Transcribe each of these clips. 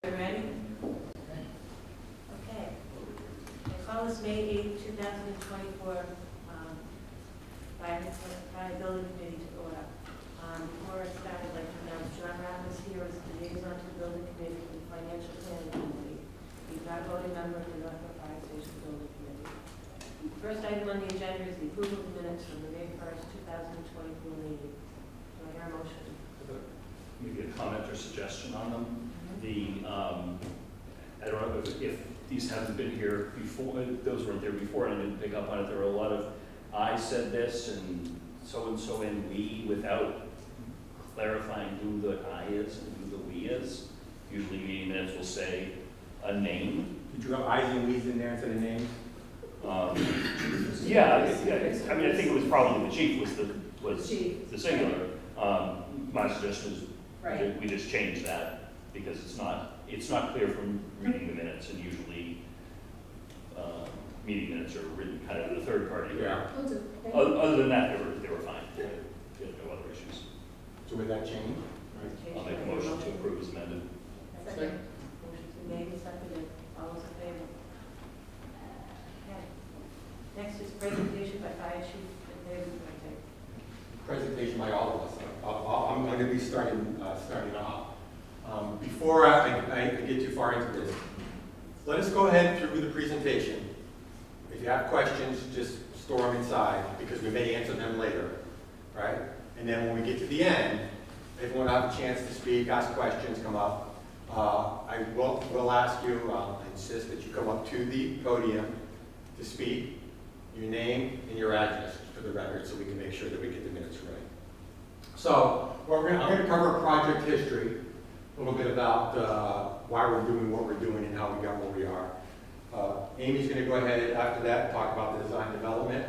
Ready? Okay. I call this May 8, 2024 Viability Committee to order. Before I start, I'd like to announce John Rapp is here as the liaison to the building committee for the financial planning committee. He's not a voting member of the Northwood Fire Station Building Committee. The first item on the agenda is the approval of the minutes from the May 1st, 2024 meeting. Do I hear a motion? Maybe a comment or suggestion on them. I don't know if these haven't been here before, those weren't there before, and I didn't pick up on it. There were a lot of I said this and so and we without clarifying who the I is and who the we is. Usually meeting minutes will say a name. Did you have I's and we's in there instead of names? Yeah, I mean, I think it was probably the chief was the singular. My suggestion is that we just change that because it's not clear from reading the minutes, and usually meeting minutes are written kind of in the third party. Yeah. Other than that, they were fine. They had no other issues. So with that change? I'll make a motion to approve as amended. Second. Motion's been made and seconded. All those in favor? Okay. Next is presentation by Fire Chief David. Presentation by all of us. I'm going to be starting off. Before I get too far into this, let us go ahead through the presentation. If you have questions, just store them inside because we may answer them later, right? And then when we get to the end, everyone will have a chance to speak, ask questions, come up. I will ask you, I'll insist that you come up to the podium to speak, your name and your address for the record so we can make sure that we get the minutes right. So I'm going to cover project history, a little bit about why we're doing what we're doing and how we got where we are. Amy's going to go ahead after that and talk about the design development,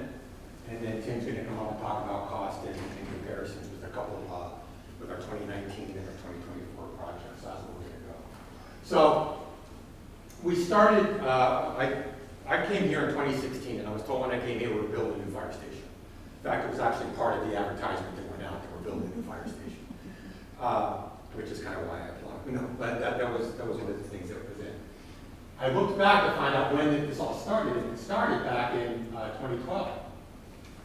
and then Tim's going to come up and talk about cost and comparisons with a couple of, with our 2019 and our 2024 projects. That's where we're going to go. So we started, I came here in 2016, and I was told when I came here we were building a new fire station. In fact, it was actually part of the advertisement that went out that we're building a new fire station, which is kind of why I applied. No, but that was one of the things that was in. I looked back to find out when this all started, and it started back in 2012.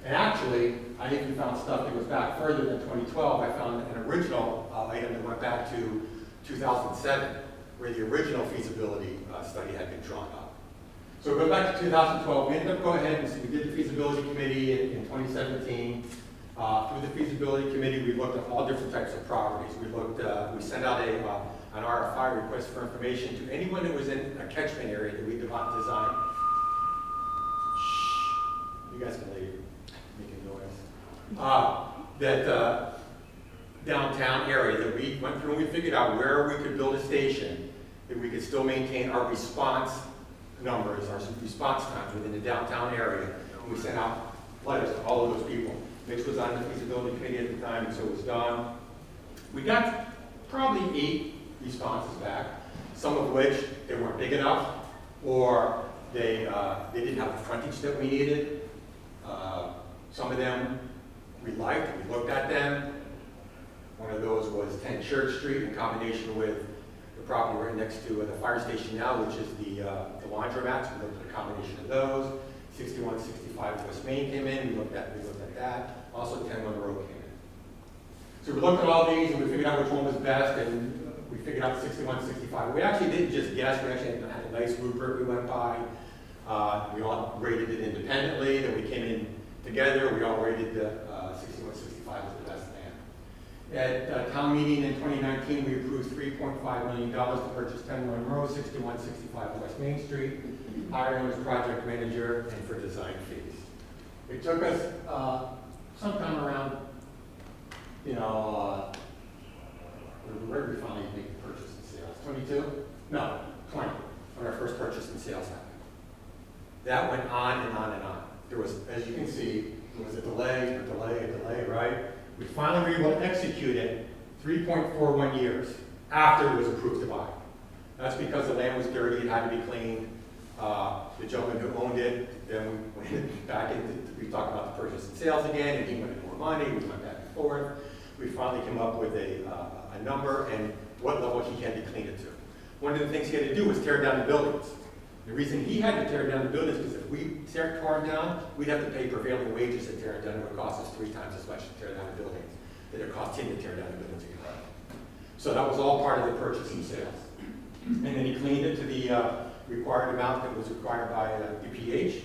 And actually, I think we found stuff that goes back further than 2012. I found an original item that went back to 2007, where the original feasibility study had been drawn up. So we go back to 2012. We ended up going ahead and we did the feasibility committee in 2017. Through the feasibility committee, we looked at all different types of properties. We sent out an RFI, request for information, to anyone that was in a catchment area that we designed. Shh, you guys can leave, making noise. That downtown area that we went through and we figured out where we could build a station that we could still maintain our response numbers, our response times within the downtown area. And we sent out letters to all of those people. Mitch was on the feasibility committee at the time, and so it was done. We got probably 8 responses back, some of which they weren't big enough, or they didn't have the frontage that we needed. Some of them we liked, we looked at them. One of those was 10 Church Street in combination with the property right next to the fire station now, which is the laundromats. We looked at a combination of those. 6165 West Main came in, we looked at that. Also 10 Monroe came in. So we looked at all these and we figured out which one was best, and we figured out 6165. We actually didn't just guess, we actually had a nice rubric we went by. We all rated it independently, then we came in together, we all rated the 6165 as the best land. At town meeting in 2019, we approved $3.5 million to purchase 10 Monroe, 6165 West Main Street, hiring as project manager and for design fees. It took us sometime around, where did we finally make the purchase and sales? 22? No, 20, when our first purchase and sales happened. That went on and on and on. There was, as you can see, there was a delay, right? We finally were able to execute it 3.41 years after it was approved to buy. That's because the land was dirty, it had to be cleaned. The gentleman who owned it, then we went back into, we talked about the purchase and sales again, and he wanted more money, we went back and forth. We finally came up with a number and what level he had to clean it to. one of the things he had to do was tear down the buildings. The reason he had to tear down the buildings is because if we tore them down, we'd have to pay prevailing wages to tear it down. It would cost us 3 times as much to tear down the buildings that it cost him to tear down the buildings again. So that was all part of the purchase and sales. And then he cleaned it to the required amount that was required by DPH,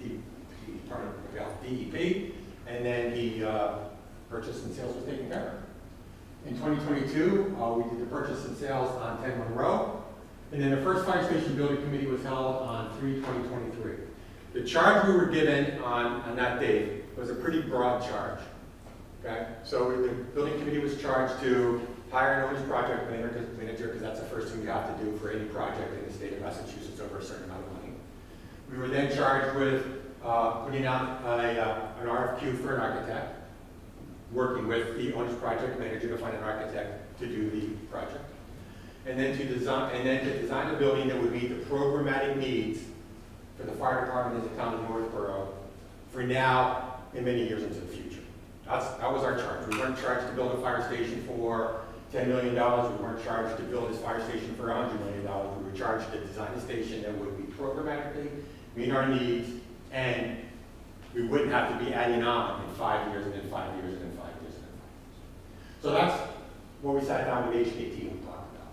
Department of Health, DEP, and then the purchase and sales was taken care of. In 2022, we did the purchase and sales on 10 Monroe, and then the first fire station building committee was held on 3/2023. The charge we were given on that date was a pretty broad charge. Okay, so the building committee was charged to hire an owner's project manager, because that's the first thing you have to do for any project in the state of Massachusetts over a certain amount of money. We were then charged with putting out an RFQ for an architect, working with the owner's project manager to find an architect to do the project, and then to design a building that would meet the programmatic needs for the fire department in the town of Northborough for now and many years into the future. That was our charge. We weren't charged to build a fire station for $10 million. We weren't charged to build this fire station for $100 million. We were charged to design a station that would be programmatically meet our needs, and we wouldn't have to be adding on in 5 years, and then 5 years, and then 5 years, and then 5 years. So that's what we sat down with HKT and we talked about.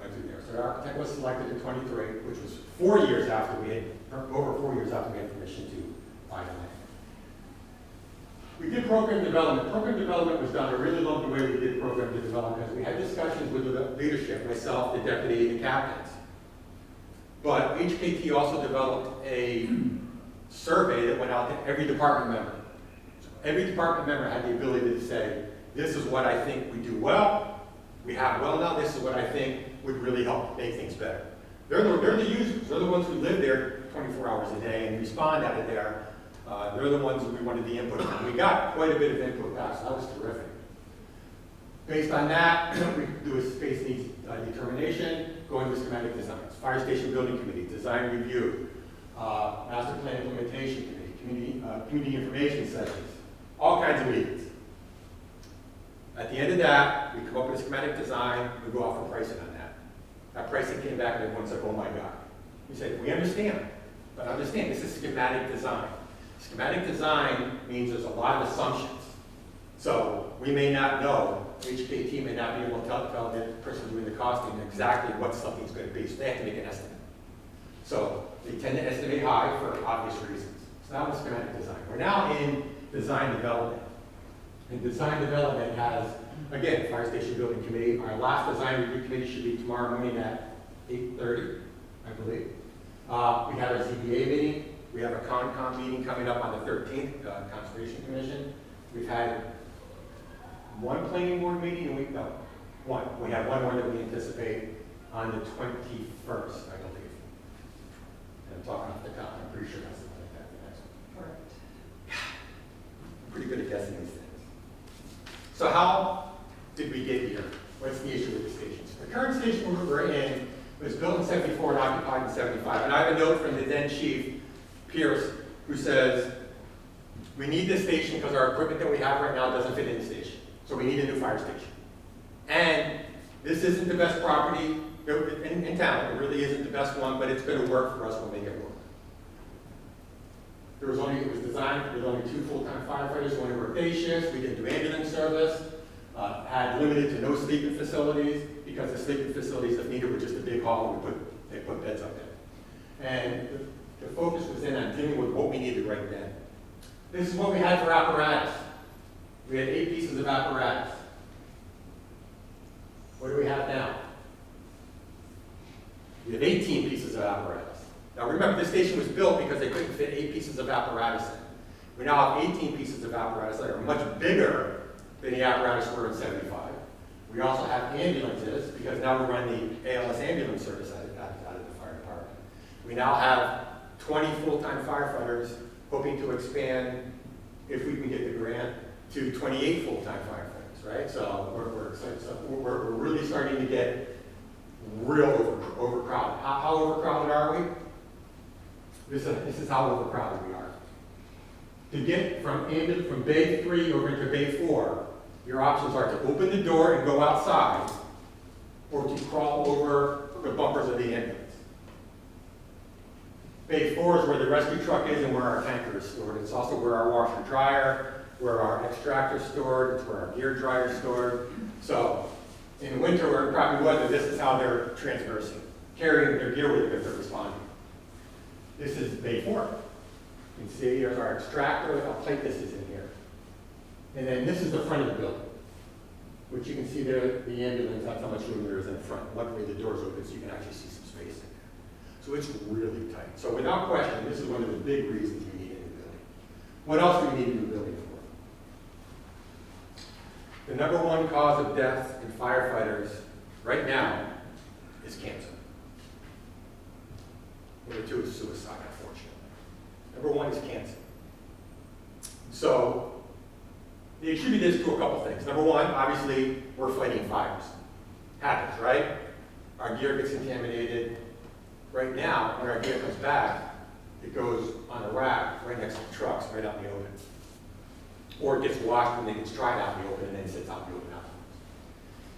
Went through there. So the architect was selected in 23, which was 4 years after we had, over 4 years after we had permission to buy the land. We did program development. Program development was done. I really loved the way we did program development because we had discussions with the leadership, myself, the deputy, and the captains. But HKT also developed a survey that went out to every department member. So every department member had the ability to say, this is what I think we do well, we have well now, this is what I think would really help make things better. They're the users. They're the ones who live there 24 hours a day and respond out of there. They're the ones that we wanted the input on. We got quite a bit of input back, so that was terrific. Based on that, we do a space needs determination, going with schematic designs, fire station building committee, design review, master plan implementation committee, community information sessions, all kinds of meetings. At the end of that, we come up with a schematic design, we go off for pricing on that. That pricing came back and everyone's like, oh my God. We said, we understand, but understand this is schematic design. Schematic design means there's a lot of assumptions. So we may not know, HKT may not be able to tell the person doing the costing exactly what something's going to be, so they have to make an estimate. So they tend to estimate high for obvious reasons. So that was schematic design. We're now in design development. And design development has, again, fire station building committee. Our last design review committee should be tomorrow morning at 8:30, I believe. We have our ZBA meeting. We have a CONCOM meeting coming up on the 13th, Conservation Commission. We've had one planning board meeting, and we have one more that we anticipate on the 21st, I believe. And I'm talking off the top, I'm pretty sure that's something like that, the next one. Correct. I'm pretty good at guessing these things. So how did we get here? What's the issue with the stations? The current station we're in was built in 74 and occupied in 75. And I have a note from the then chief, Pierce, who says, we need this station because our equipment that we have right now doesn't fit in the station. So we need a new fire station. And this isn't the best property in town. It really isn't the best one, but it's going to work for us. We'll make it work. It was designed with only 2 full-time firefighters who only worked day shifts. We didn't do ambulance service. Had limited to no sleeping facilities because the sleeping facilities, if needed, were just a big hall and they put beds up there. And the focus was then on dealing with what we needed right then. This is what we had for apparatus. We had 8 pieces of apparatus. What do we have now? We have 18 pieces of apparatus. Now remember, this station was built because they couldn't fit 8 pieces of apparatus in. We now have 18 pieces of apparatus that are much bigger than the apparatus were in 75. We also have ambulances because now we run the ALS ambulance service out of the fire department. We now have 20 full-time firefighters, hoping to expand, if we can get the grant, to 28 full-time firefighters, right? So we're really starting to get real overcrowded. How overcrowded are we? This is how overcrowded we are. To get from bay 3 over into bay 4, your options are to open the door and go outside, or to crawl over the bumpers of the ambulance. Bay 4 is where the rescue truck is and where our tanker is stored. It's also where our washer dryer, where our extractor is stored, it's where our gear dryer is stored. So in the winter or probably weather, this is how they're transversing, carrying their gear with them if they're responding. This is Bay 4. You can see here's our extractor. Look how tight this is in here. And then this is the front of the building, which you can see there, the ambulance, that's how much room there is in the front. Luckily, the doors open so you can actually see some space in there. So it's really tight. So without question, this is one of the big reasons we need a new building. What else do we need a new building for? The number one cause of death in firefighters right now is cancer. Number 2 is suicide, unfortunately. Number 1 is cancer. So they attribute this to a couple things. Number 1, obviously, we're fighting fires. Happens, right? Our gear gets contaminated. Right now, when our gear comes back, it goes on a rack right next to the trucks, right out in the open. Or it gets washed and then gets dried out in the open and then sits out in the open afterwards.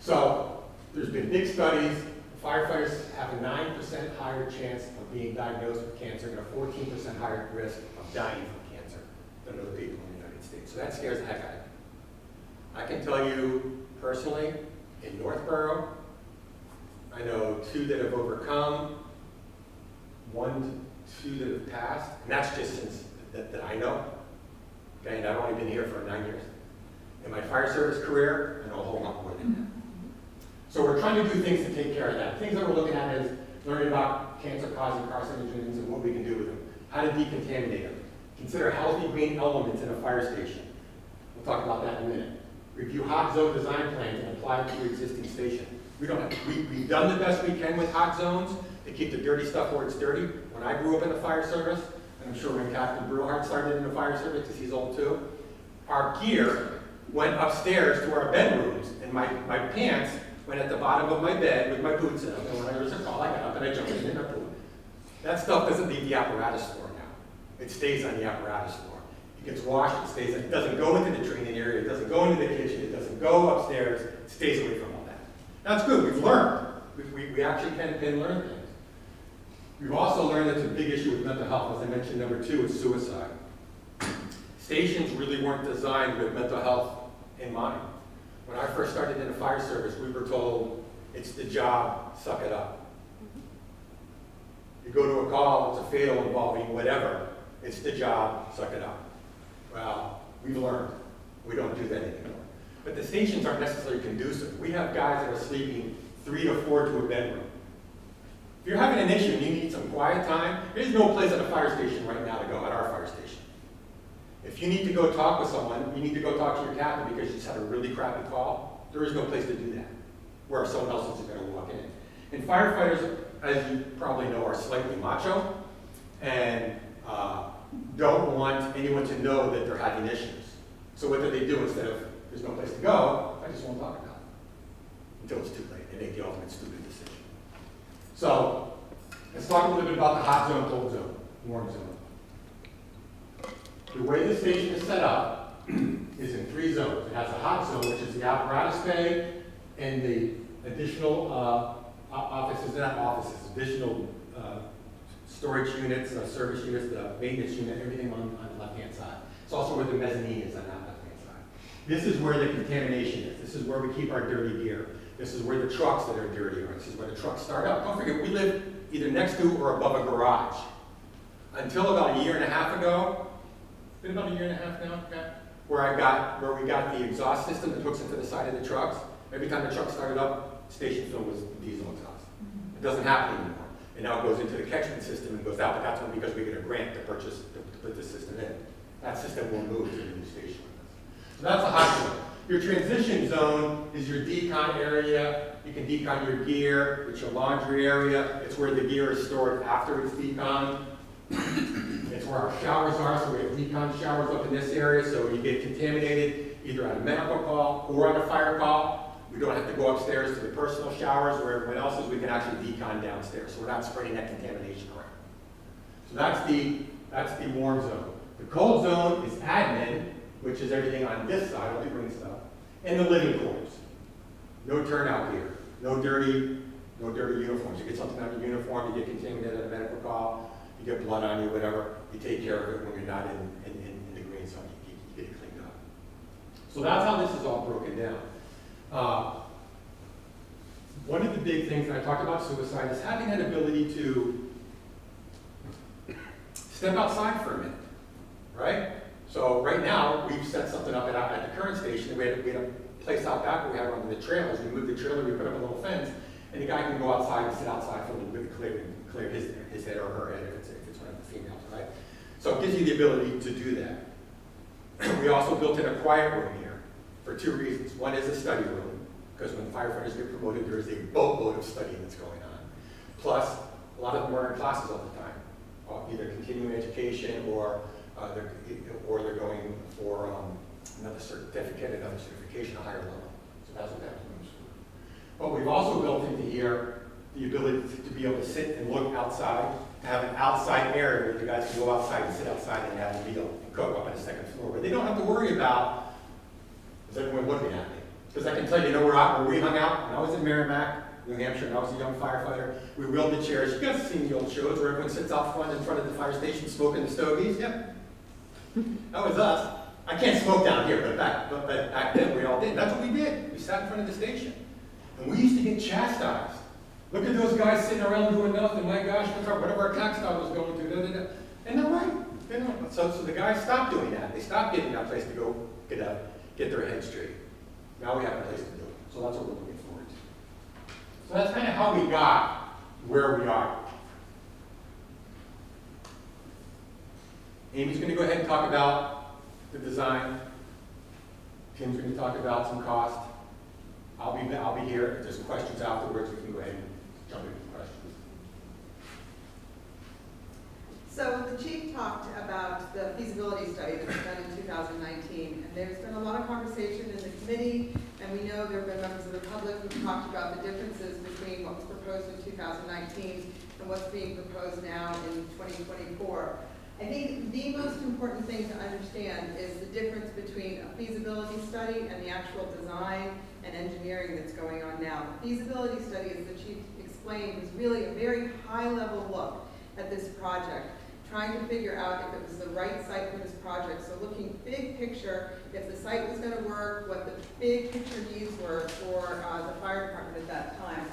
So there's been big studies. Firefighters have a 9% higher chance of being diagnosed with cancer and a 14% higher risk of dying from cancer than other people in the United States. So that scares the heck out of me. I can tell you personally, in Northborough, I know 2 that have overcome, 1 to 2 that have passed, and that's just since that I know. Okay, and I've only been here for 9 years. In my fire service career, I know a whole lot more than that. So we're trying to do things to take care of that. Things that we're looking at is learning about cancer-causing carcinogens and what we can do with them, how to decontaminate them, consider healthy green elements in a fire station. We'll talk about that in a minute. Review hot zone design plans and apply them to your existing station. We've done the best we can with hot zones to keep the dirty stuff where it's dirty. When I grew up in the fire service, and I'm sure when Captain Brewhart started in the fire service, because he's old too, our gear went upstairs to our bedrooms, and my pants went at the bottom of my bed with my boots in them, and when I was a call, I got up and I jumped in the pool. That stuff doesn't leave the apparatus floor now. It stays on the apparatus floor. It gets washed, it doesn't go into the training area, it doesn't go into the kitchen, it doesn't go upstairs, it stays away from all that. That's good, we've learned. We actually can learn things. We've also learned that's a big issue with mental health. As I mentioned, number 2 is suicide. Stations really weren't designed with mental health in mind. When I first started in the fire service, we were told, it's the job, suck it up. You go to a call, it's a fatal involving whatever, it's the job, suck it up. Well, we've learned. We don't do that anymore. But the stations aren't necessarily conducive. We have guys that are sleeping 3 to 4 to a bedroom. If you're having an issue and you need some quiet time, there's no place at a fire station right now to go, at our fire station. If you need to go talk with someone, you need to go talk to your captain because you just had a really crappy call, there is no place to do that, where someone else is going to walk in. And firefighters, as you probably know, are slightly macho and don't want anyone to know that they're having issues. So what do they do instead of, there's no place to go, I just won't talk about it until it's too late. They make the ultimate stupid decision. So let's talk a little bit about the hot zone, cold zone, warm zone. The way the station is set up is in 3 zones. It has a hot zone, which is the apparatus bay, and the additional offices, not offices, additional storage units, service units, the maintenance unit, everything on the left-hand side. It's also where the mezzanine is on that left-hand side. This is where the contamination is. This is where we keep our dirty gear. This is where the trucks that are dirty are. This is where the trucks start up. Don't forget, we live either next to or above a garage. Until about a year and a half ago, it's been about a year and a half now, okay, where we got the exhaust system that hooks into the side of the trucks. Every time the truck started up, station film was diesel exhaust. It doesn't happen anymore. And now it goes into the catchment system and goes out, but that's only because we get a grant to put the system in. That system will move to the new station with us. So that's a hot zone. Your transition zone is your decon area. You can decon your gear. It's your laundry area. It's where the gear is stored after it's deconned. It's where our showers are, so we have decon showers up in this area, so you get contaminated either on a medical call or on a fire call. We don't have to go upstairs to the personal showers where everyone else is. We can actually decon downstairs, so we're not spreading that contamination around. So that's the warm zone. The cold zone is admin, which is everything on this side, I'll be bringing stuff, and the living quarters. No turnout here. No dirty uniforms. You get something on your uniform, you get contaminated at a medical call, you get blood on you, whatever, you take care of it when you're not in the green zone, you get it cleaned up. So that's how this is all broken down. One of the big things, and I talked about suicide, is having that ability to step outside for a minute, right? So right now, we've set something up at the current station. We had a place out back where we had one of the trailers. We moved the trailer, we put up a little fence, and the guy can go outside and sit outside for a little bit and clear his head or her head if it's one of the females, right? So it gives you the ability to do that. We also built in a quiet room here for two reasons. One is a study room, because when firefighters get promoted, there is a boatload of studying that's going on. Plus, a lot of them are in classes all the time, either continuing education or they're going for another certificate, another certification, a higher level. So that's what that room's for. But we've also built into here the ability to be able to sit and look outside, have an outside area where the guys can go outside and sit outside and have a meal and cook up on the second floor, where they don't have to worry about, is everyone looking at me? Because I can tell you, where we hung out when I was in Merrimack, New Hampshire, and I was a young firefighter. We wheeled the chairs. You guys have seen the old shows where everyone sits out front in front of the fire station smoking the stogies? Yep. That was us. I can't smoke down here, but back then we all did. That's what we did. We sat in front of the station. And we used to get chastised. Look at those guys sitting around doing nothing. My gosh, whatever our tax dog was going through. Da, da, da. And they're right. You know, so the guys stopped doing that. They stopped getting that place to go get their head straight. Now we have a place to do it. So that's what we're looking forward to. So that's kind of how we got where we are. Amy's going to go ahead and talk about the design. Tim's going to talk about some cost. I'll be here. If there's questions afterwards, we can go ahead and jump into questions. So the chief talked about the feasibility study that was done in 2019, and there's been a lot of conversation in the committee, and we know there have been members of the public who talked about the differences between what was proposed in 2019 and what's being proposed now in 2024. I think the most important thing to understand is the difference between a feasibility study and the actual design and engineering that's going on now. The feasibility study, as the chief explained, was really a very high-level look at this project, trying to figure out if it was the right site for this project. So looking big picture, if the site was going to work, what the big picture needs were for the fire department at that time.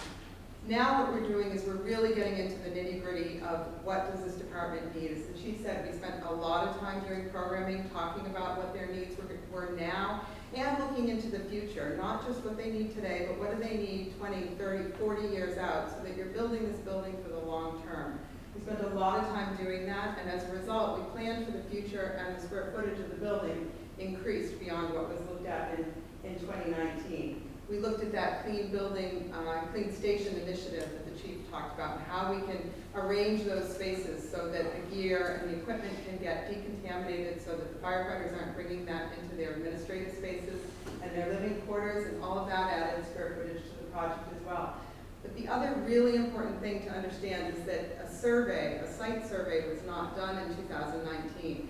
Now what we're doing is we're really getting into the nitty-gritty of what does this department need. As the chief said, we spent a lot of time doing programming, talking about what their needs were now, and looking into the future, not just what they need today, but what do they need 20, 30, 40 years out, so that you're building this building for the long term. We spent a lot of time doing that, and as a result, we planned for the future, and the square footage of the building increased beyond what was looked at in 2019. We looked at that clean building, clean station initiative that the chief talked about, and how we can arrange those spaces so that the gear and the equipment can get decontaminated, so that the firefighters aren't bringing that into their administrative spaces and their living quarters, and all of that added square footage to the project as well. But the other really important thing to understand is that a site survey was not done in 2019.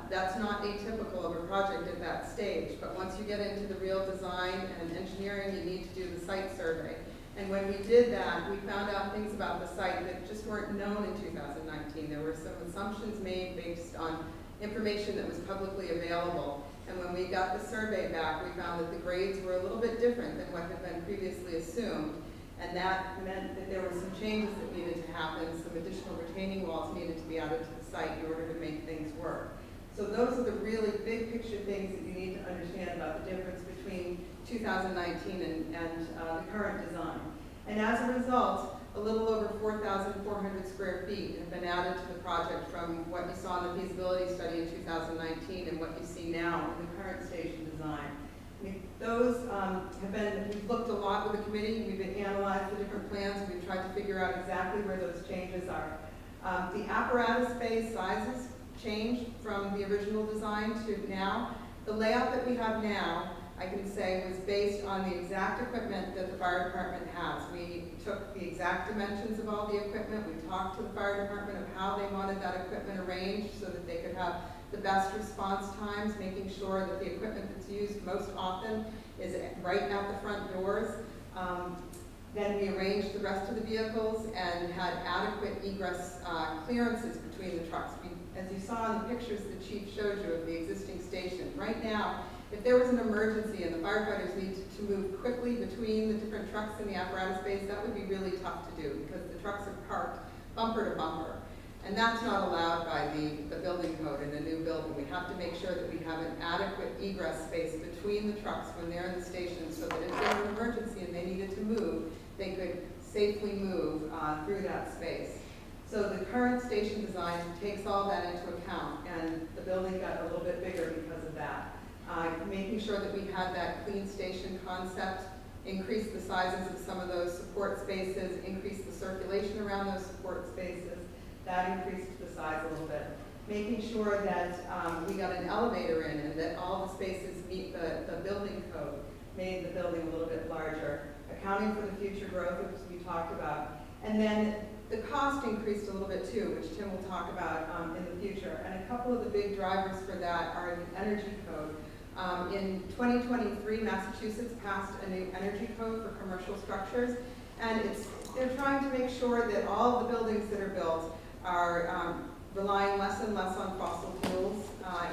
That's not atypical of a project at that stage, but once you get into the real design and engineering, you need to do the site survey. And when we did that, we found out things about the site that just weren't known in 2019. There were some assumptions made based on information that was publicly available. And when we got the survey back, we found that the grades were a little bit different than what had been previously assumed. And that meant that there were some changes that needed to happen, some additional retaining walls needed to be added to the site in order to make things work. So those are the really big picture things that you need to understand about the difference between 2019 and the current design. And as a result, a little over 4,400 square feet have been added to the project from what you saw in the feasibility study in 2019 and what you see now in the current station design. Those have been, we've looked a lot with the committee, we've analyzed the different plans, we've tried to figure out exactly where those changes are. The apparatus space sizes changed from the original design to now. The layout that we have now, I can say, was based on the exact equipment that the fire department has. We took the exact dimensions of all the equipment. We talked to the fire department of how they wanted that equipment arranged so that they could have the best response times, making sure that the equipment that's used most often is right at the front doors. Then we arranged the rest of the vehicles and had adequate egress clearances between the trucks. As you saw in the pictures the chief showed you of the existing station, right now, if there was an emergency and the firefighters need to move quickly between the different trucks in the apparatus bays, that would be really tough to do because the trucks are parked bumper to bumper. And that's not allowed by the building code in a new building. We have to make sure that we have an adequate egress space between the trucks when they're in the station so that if there was an emergency and they needed to move, they could safely move through that space. So the current station design takes all that into account, and the building got a little bit bigger because of that. Making sure that we had that clean station concept, increase the sizes of some of those support spaces, increase the circulation around those support spaces. That increased the size a little bit. Making sure that we got an elevator in and that all the spaces meet the building code made the building a little bit larger. Accounting for the future growth, which we talked about. And then the cost increased a little bit too, which Tim will talk about in the future. And a couple of the big drivers for that are the energy code. In 2023, Massachusetts passed a new energy code for commercial structures, and they're trying to make sure that all of the buildings that are built are relying less and less on fossil fuels,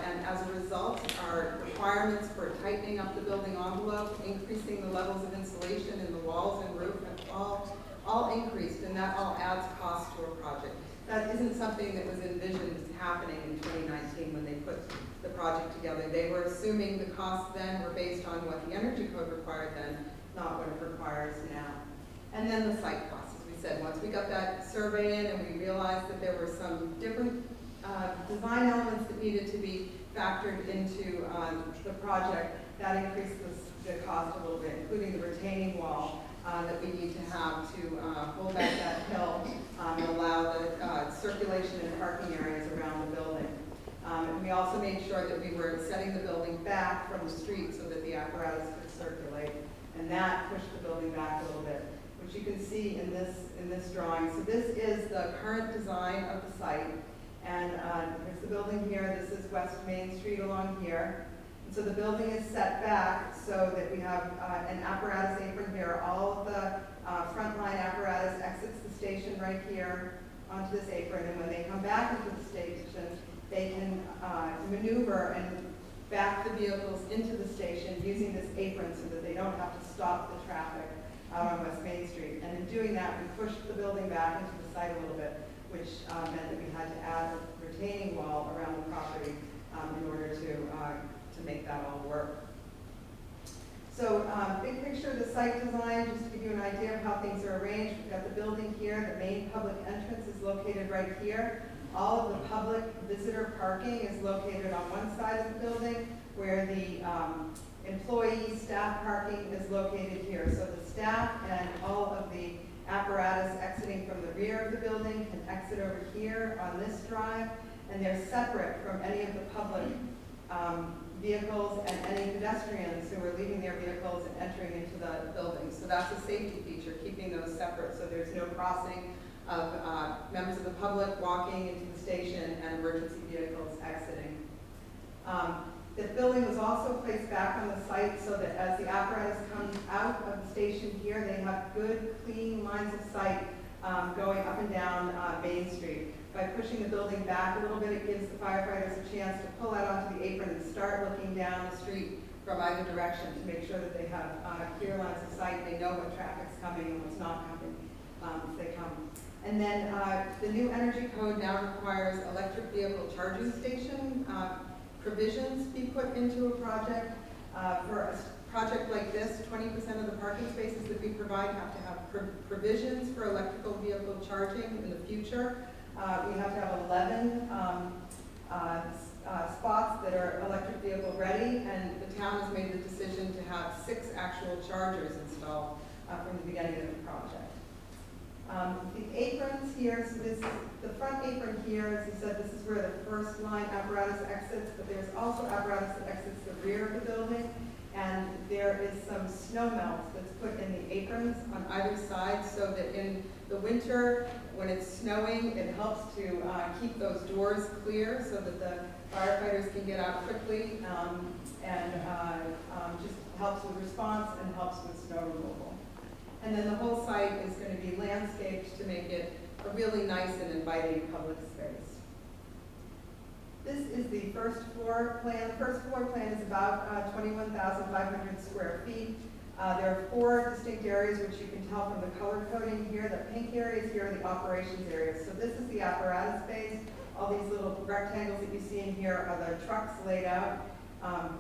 and as a result, our requirements for tightening up the building envelope, increasing the levels of insulation in the walls and roof have all increased, and that all adds cost to a project. That isn't something that was envisioned happening in 2019 when they put the project together. They were assuming the costs then were based on what the energy code required then, not what it requires now. And then the site costs, as we said. Once we got that survey in and we realized that there were some different design elements that needed to be factored into the project, that increased the cost a little bit, including the retaining wall that we need to have to hold back that hill and allow the circulation and parking areas around the building. And we also made sure that we were setting the building back from the street so that the apparatus could circulate, and that pushed the building back a little bit, which you can see in this drawing. So this is the current design of the site, and here's the building here. This is West Main Street along here. And so the building is set back so that we have an apparatus apron here. All of the frontline apparatus exits the station right here onto this apron, and when they come back into the station, they can maneuver and back the vehicles into the station using this apron so that they don't have to stop the traffic out on West Main Street. And in doing that, we pushed the building back into the site a little bit, which meant that we had to add a retaining wall around the property in order to make that all work. So big picture of the site design, just to give you an idea of how things are arranged. We've got the building here. The main public entrance is located right here. All of the public visitor parking is located on one side of the building, where the employee staff parking is located here. So the staff and all of the apparatus exiting from the rear of the building can exit over here on this drive, and they're separate from any of the public vehicles and any pedestrians who are leaving their vehicles and entering into the building. So that's a safety feature, keeping those separate so there's no crossing of members of the public walking into the station and emergency vehicles exiting. The building was also placed back on the site so that as the apparatus comes out of the station here, they have good, clean lines of sight going up and down Main Street. By pushing the building back a little bit, it gives the firefighters a chance to pull out onto the apron and start looking down the street from either direction to make sure that they have clear lines of sight. They know what traffic's coming and what's not coming if they come. And then the new energy code now requires electric vehicle charging station provisions be put into a project. For a project like this, 20% of the parking spaces that we provide have to have provisions for electrical vehicle charging in the future. We have to have 11 spots that are electric vehicle ready, and the town has made the decision to have 6 actual chargers installed from the beginning of the project. The aprons here, so this, the front apron here, as I said, this is where the first line apparatus exits, but there's also apparatus that exits the rear of the building, and there is some snow melt that's put in the aprons on either side so that in the winter, when it's snowing, it helps to keep those doors clear so that the firefighters can get out quickly and just helps with response and helps with snow removal. And then the whole site is going to be landscaped to make it a really nice and inviting public space. This is the first floor plan. The first floor plan is about 21,500 square feet. There are 4 distinct areas, which you can tell from the color coding here. The pink areas here are the operations areas. So this is the apparatus space. All these little rectangles that you see in here are the trucks laid out.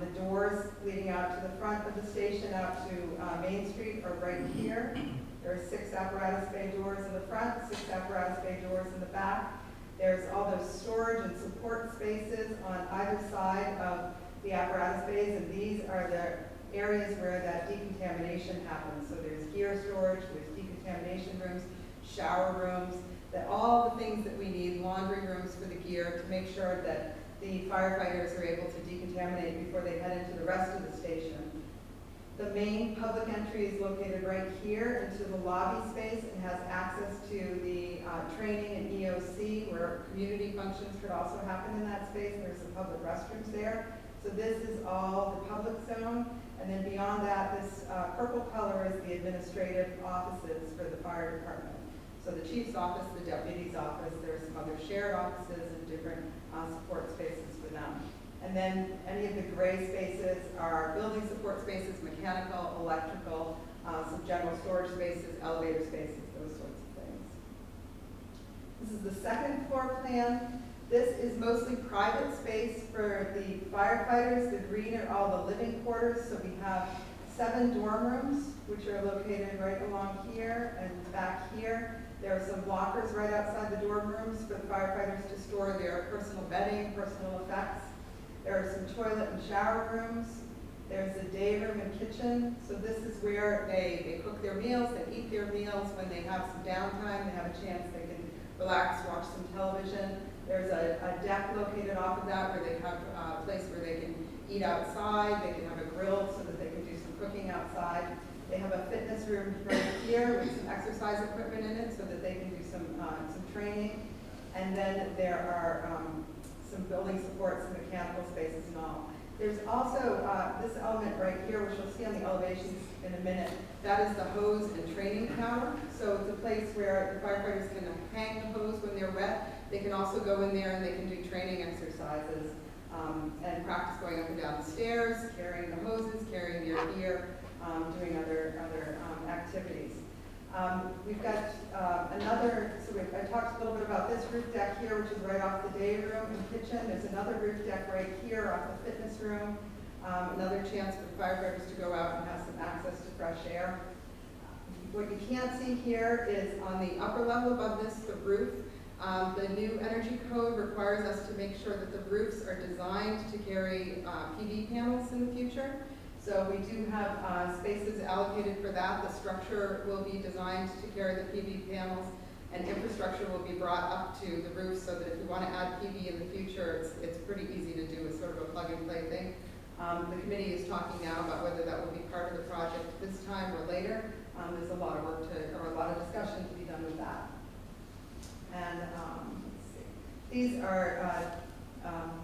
The doors leading out to the front of the station out to Main Street are right here. There are 6 apparatus bay doors in the front, 6 apparatus bay doors in the back. There's all those storage and support spaces on either side of the apparatus bays, and these are the areas where that decontamination happens. So there's gear storage, there's decontamination rooms, shower rooms, that all the things that we need, laundry rooms for the gear, to make sure that the firefighters are able to decontaminate before they head into the rest of the station. The main public entry is located right here into the lobby space and has access to the training and EOC, where community functions could also happen in that space. There's some public restrooms there. So this is all the public zone. And then beyond that, this purple color is the administrative offices for the fire department. So the chief's office, the deputy's office, there's some other shared offices and different support spaces for them. And then any of the gray spaces are building support spaces, mechanical, electrical, some general storage spaces, elevator spaces, those sorts of things. This is the second floor plan. This is mostly private space for the firefighters. The green are all the living quarters. So we have 7 dorm rooms, which are located right along here and back here. There are some lockers right outside the dorm rooms for the firefighters to store their personal bedding, personal effects. There are some toilet and shower rooms. There's a day room and kitchen. So this is where they cook their meals, they eat their meals. When they have some downtime, they have a chance, they can relax, watch some television. There's a deck located off of that where they have a place where they can eat outside. They can have a grill so that they can do some cooking outside. They have a fitness room right here with some exercise equipment in it so that they can do some training. And then there are some building supports and mechanical spaces and all. There's also this element right here, which you'll see on the elevations in a minute. That is the hose and training tower. So it's a place where the firefighters can hang the hose when they're wet. They can also go in there and they can do training exercises and practice going up and down the stairs, carrying the hoses, carrying their gear, doing other activities. We've got I talked a little bit about this roof deck here, which is right off the day room and kitchen. There's another roof deck right here off the fitness room. Another chance for firefighters to go out and have some access to fresh air. What you can't see here is on the upper level above this, the roof. The new energy code requires us to make sure that the roofs are designed to carry PV panels in the future. So we do have spaces allocated for that. The structure will be designed to carry the PV panels, and infrastructure will be brought up to the roof so that if we want to add PV in the future, it's pretty easy to do. It's sort of a plug-and-play thing. The committee is talking now about whether that will be part of the project this time or later. There's a lot of work or a lot of discussion to be done with that. And let's see. These are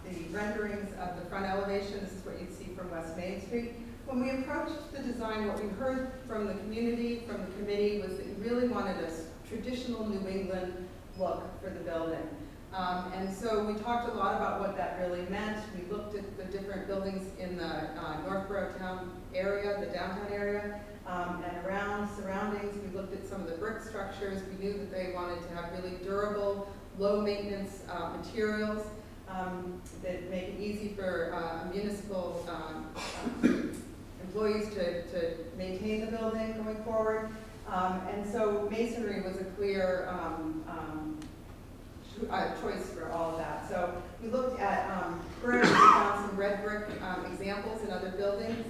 the renderings of the front elevation. This is what you'd see from West Main Street. When we approached the design, what we heard from the community, from the committee, was that we really wanted a traditional New England look for the building. And so we talked a lot about what that really meant. We looked at the different buildings in the Northborough town area, the downtown area, and around surroundings. We looked at some of the brick structures. We knew that they wanted to have really durable, low maintenance materials that make it easy for municipal employees to maintain the building going forward. And so masonry was a clear choice for all of that. So we looked at brick, we found some red brick examples in other buildings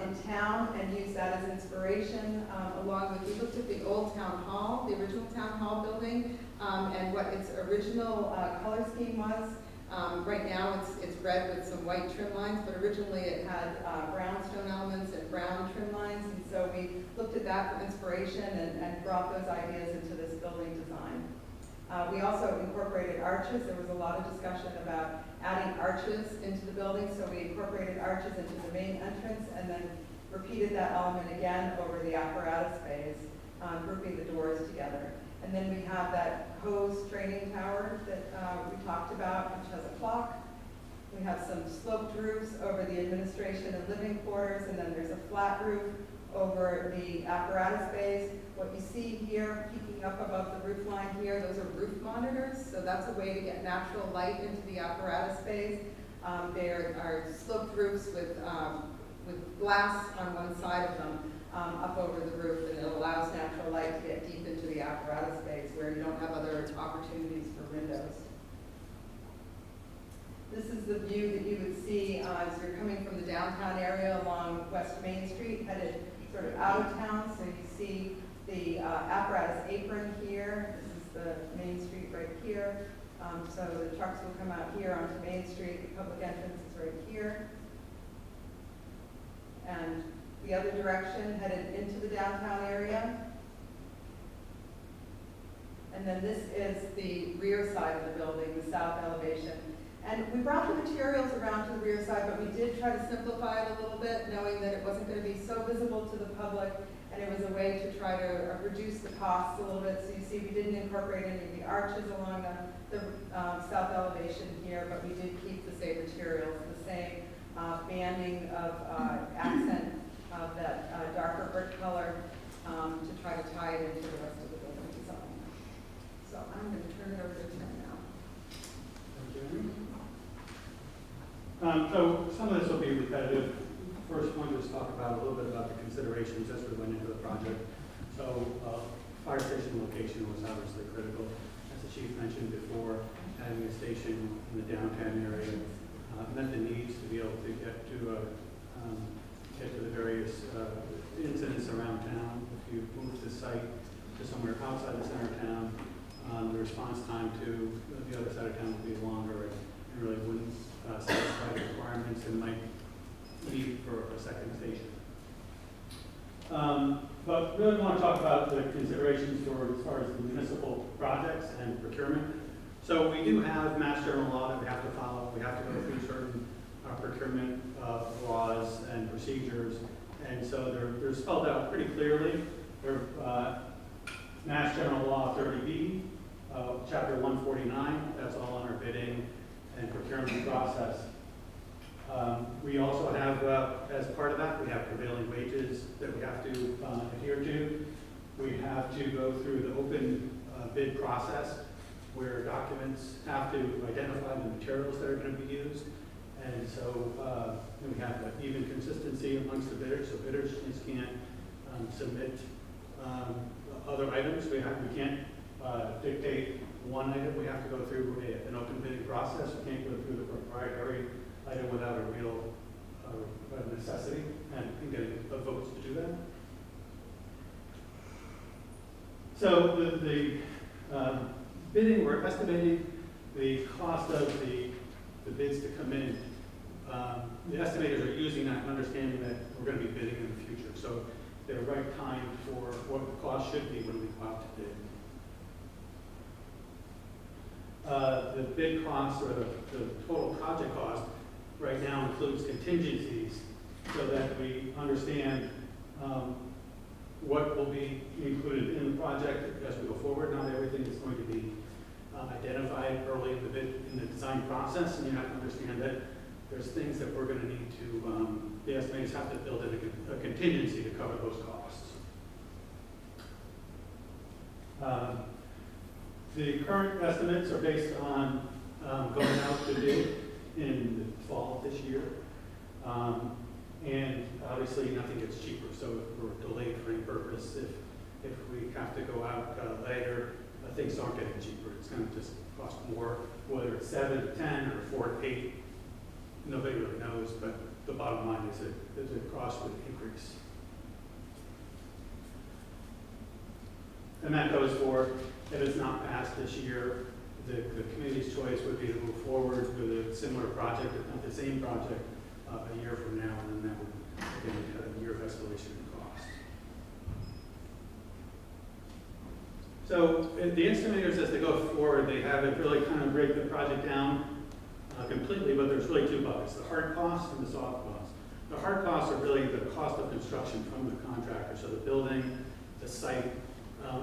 in town and used that as inspiration, along with, we looked at the old town hall, the original town hall building, and what its original color scheme was. Right now it's red with some white trim lines, but originally it had brownstone elements and brown trim lines, and so we looked at that for inspiration and brought those ideas into this building design. We also incorporated arches. There was a lot of discussion about adding arches into the building, so we incorporated arches into the main entrance, and then repeated that element again over the apparatus bays, grouping the doors together. And then we have that hose training tower that we talked about, which has a clock. We have some sloped roofs over the administration and living quarters, and then there's a flat roof over the apparatus bays. What you see here, peeking up above the roof line here, those are roof monitors, so that's a way to get natural light into the apparatus bays. There are sloped roofs with glass on one side of them up over the roof, and it allows natural light to get deep into the apparatus bays where you don't have other opportunities for windows. This is the view that you would see as you're coming from the downtown area along West Main Street, headed sort of out of town. So you see the apparatus apron here. This is the Main Street right here. So the trucks will come out here onto Main Street. The public entrance is right here. And the other direction, headed into the downtown area. And then this is the rear side of the building, the south elevation. And we brought the materials around to the rear side, but we did try to simplify it a little bit, knowing that it wasn't going to be so visible to the public, and it was a way to try to reduce the costs a little bit. So you see, we didn't incorporate any of the arches along the south elevation here, but we did keep the same materials, the same banding of accent of that darker brick color to try to tie it into the rest of the building design. So I'm going to turn it over to Tim now. Thank you. So some of this will be repetitive. First one, just talk about a little bit about the considerations as we went into the project. So fire station location was obviously critical. As the chief mentioned before, having a station in the downtown area met the needs to be able to get to the various incidents around town. If you move the site to somewhere outside the center of town, the response time to the other side of town would be longer and really wouldn't satisfy the requirements and might need for a second station. But really want to talk about the considerations for as far as the municipal projects and procurement. So we do have mass general law that we have to follow. We have to go through certain procurement laws and procedures. And so they're spelled out pretty clearly. They're Mass General Law 30B, Chapter 149, that's all on our bidding and procurement process. We also have, as part of that, we have prevailing wages that we have to adhere to. We have to go through the open bid process where documents have to identify the materials that are going to be used. And so we have even consistency amongst the bidders, so bidders just can't submit other items. We can't dictate one item. We have to go through an open bidding process. We can't go through the proprietary item without a real necessity and getting votes to do that. So the bidding, we're estimating the cost of the bids to come in. The estimators are using that and understanding that we're going to be bidding in the future. So they're right time for what the cost should be when we go out to bid. The bid cost, or the total project cost, right now includes contingencies so that we understand what will be included in the project as we go forward. Not everything is going to be identified early in the bid, in the design process, and you have to understand that there's things that we're going to need to, the estimators have to build in a contingency to cover those costs. The current estimates are based on going out to bid in the fall of this year. And obviously nothing gets cheaper, so if we're delayed for any purpose. If we have to go out later, things aren't getting cheaper. It's going to just cost more, whether it's 7 to 10 or 4 to 8. Nobody really knows, but the bottom line is that the cost would increase. And that goes for, if it's not passed this year, the committee's choice would be to move forward with a similar project, if not the same project, a year from now, and then that would, again, have a year of escalation in cost. So the estimators, as they go forward, they have it really kind of break the project down completely, but there's really two buckets, the hard costs and the soft costs. The hard costs are really the cost of construction from the contractor, so the building, the site,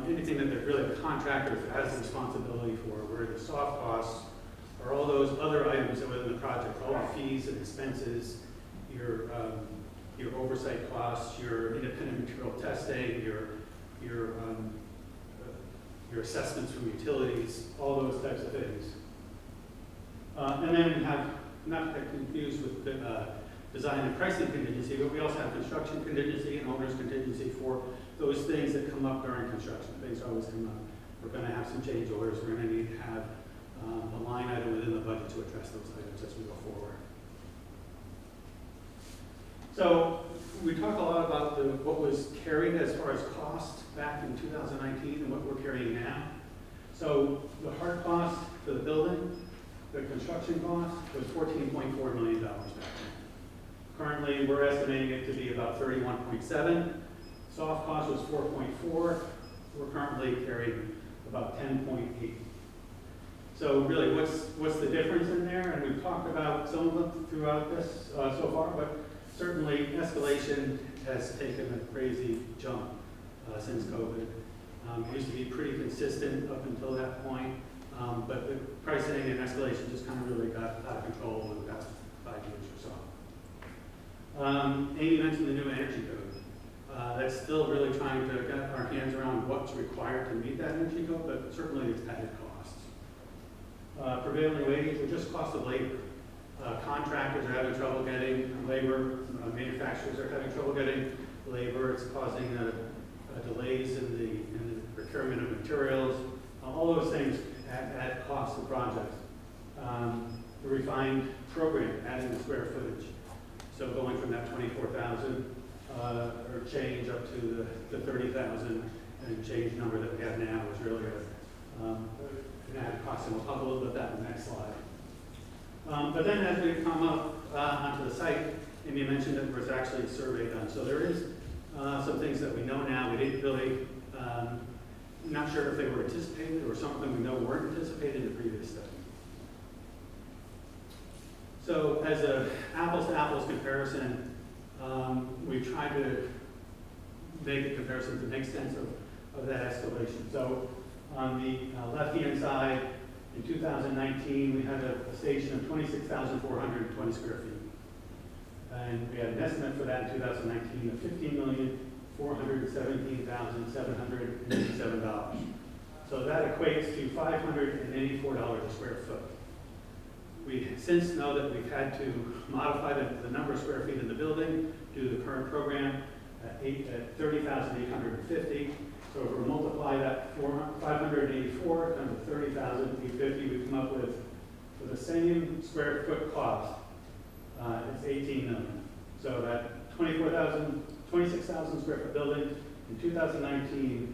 anything that really the contractor has the responsibility for, where the soft costs are all those other items that within the project, all the fees and expenses, your oversight costs, your independent material testing, your assessments from utilities, all those types of things. And then we have, not to get confused with the design and pricing contingency, but we also have construction contingency and owner's contingency for those things that come up during construction. Things always come up. We're going to have some change orders. We're going to need to have a line item within the budget to address those items as we go forward. So we talked a lot about what was carried as far as cost back in 2019 and what we're carrying now. So the hard cost for the building, the construction cost was $14.4 million back then. Currently, we're estimating it to be about 31.7. Soft cost was 4.4. We're currently carrying about 10.8. So really, what's the difference in there? And we've talked about some of them throughout this so far, but certainly escalation has taken a crazy jump since COVID. It used to be pretty consistent up until that point, but the pricing and escalation just kind of really got out of control over the past 5 years or so. Amy mentioned the new energy code. That's still really trying to get our hands around what's required to meet that energy code, but certainly it's added costs. Prevailing wage, or just cost of labor. Contractors are having trouble getting labor. Manufacturers are having trouble getting labor. It's causing delays in the procurement of materials. All those things add cost to projects. The refined program, adding the square footage. So going from that 24,000 or change up to the 30,000 and change number that we have now is really an added cost, and we'll talk a little bit about that in the next slide. But then as we come up onto the site, Amy mentioned that there was actually a survey done. So there is some things that we know now. We didn't really, not sure if they were anticipated or something we know weren't anticipated in the previous study. So as a apples to apples comparison, we tried to make a comparison to make sense of that escalation. So on the left-hand side, in 2019, we had a station of 26,420 square feet. And we had an estimate for that in 2019 of $15,417,787. So that equates to $584 a square foot. We since know that we've had to modify the number of square feet in the building due to the current program at 30,850. So if we multiply that 584 times 30,850, we come up with, for the same square foot cost, it's 18 million. So that 26,000 square foot building in 2019,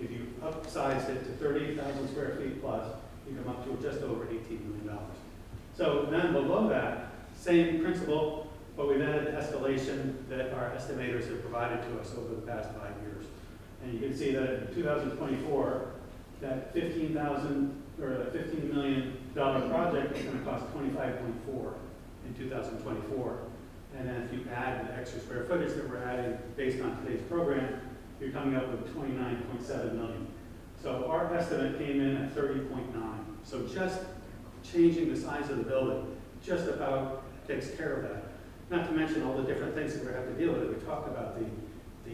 if you upsized it to 30,000 square feet plus, you come up to just over $18 million. So then below that, same principle, but we've added escalation that our estimators have provided to us over the past 5 years. And you can see that in 2024, that $15 million project is going to cost 25.4 in 2024. And then if you add the extra square footage that we're adding based on today's program, you're coming up with 29.7 million. So our estimate came in at 30.9. So just changing the size of the building just about takes care of that. Not to mention all the different things that we have to deal with. We talked about the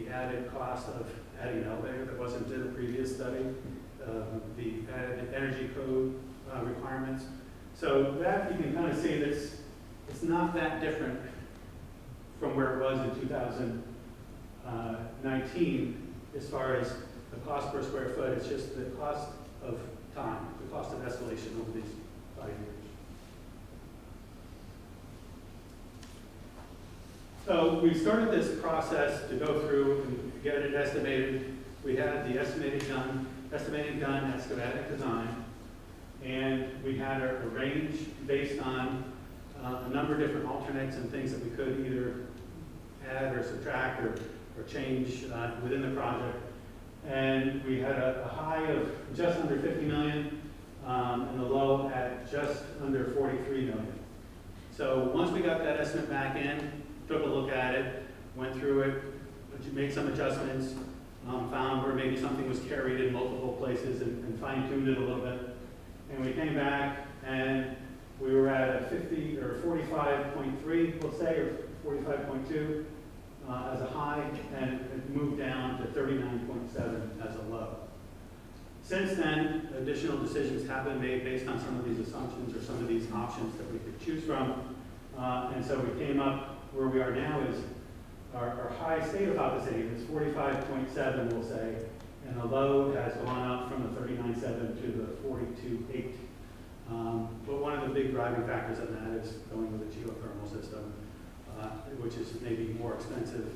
added cost of adding an elevator that wasn't in the previous study, the added energy code requirements. So that you can kind of see that it's not that different from where it was in 2019 as far as the cost per square foot. It's just the cost of time, the cost of escalation over these 5 years. So we started this process to go through and get it estimated. We had the estimating done at schematic design, and we had a range based on a number of different alternates and things that we could either add or subtract or change within the project. And we had a high of just under 50 million and the low at just under 43 million. So once we got that estimate back in, took a look at it, went through it, made some adjustments, found where maybe something was carried in multiple places and fine-tuned it a little bit. And we came back and we were at a 50 or 45.3, we'll say, or 45.2 as a high, and it moved down to 39.7 as a low. Since then, additional decisions have been made based on some of these assumptions or some of these options that we could choose from. And so we came up where we are now is our high state of opacity is 45.7, we'll say, and the low has gone up from the 39.7 to the 42.8. But one of the big driving factors in that is going with a geothermal system, which is maybe more expensive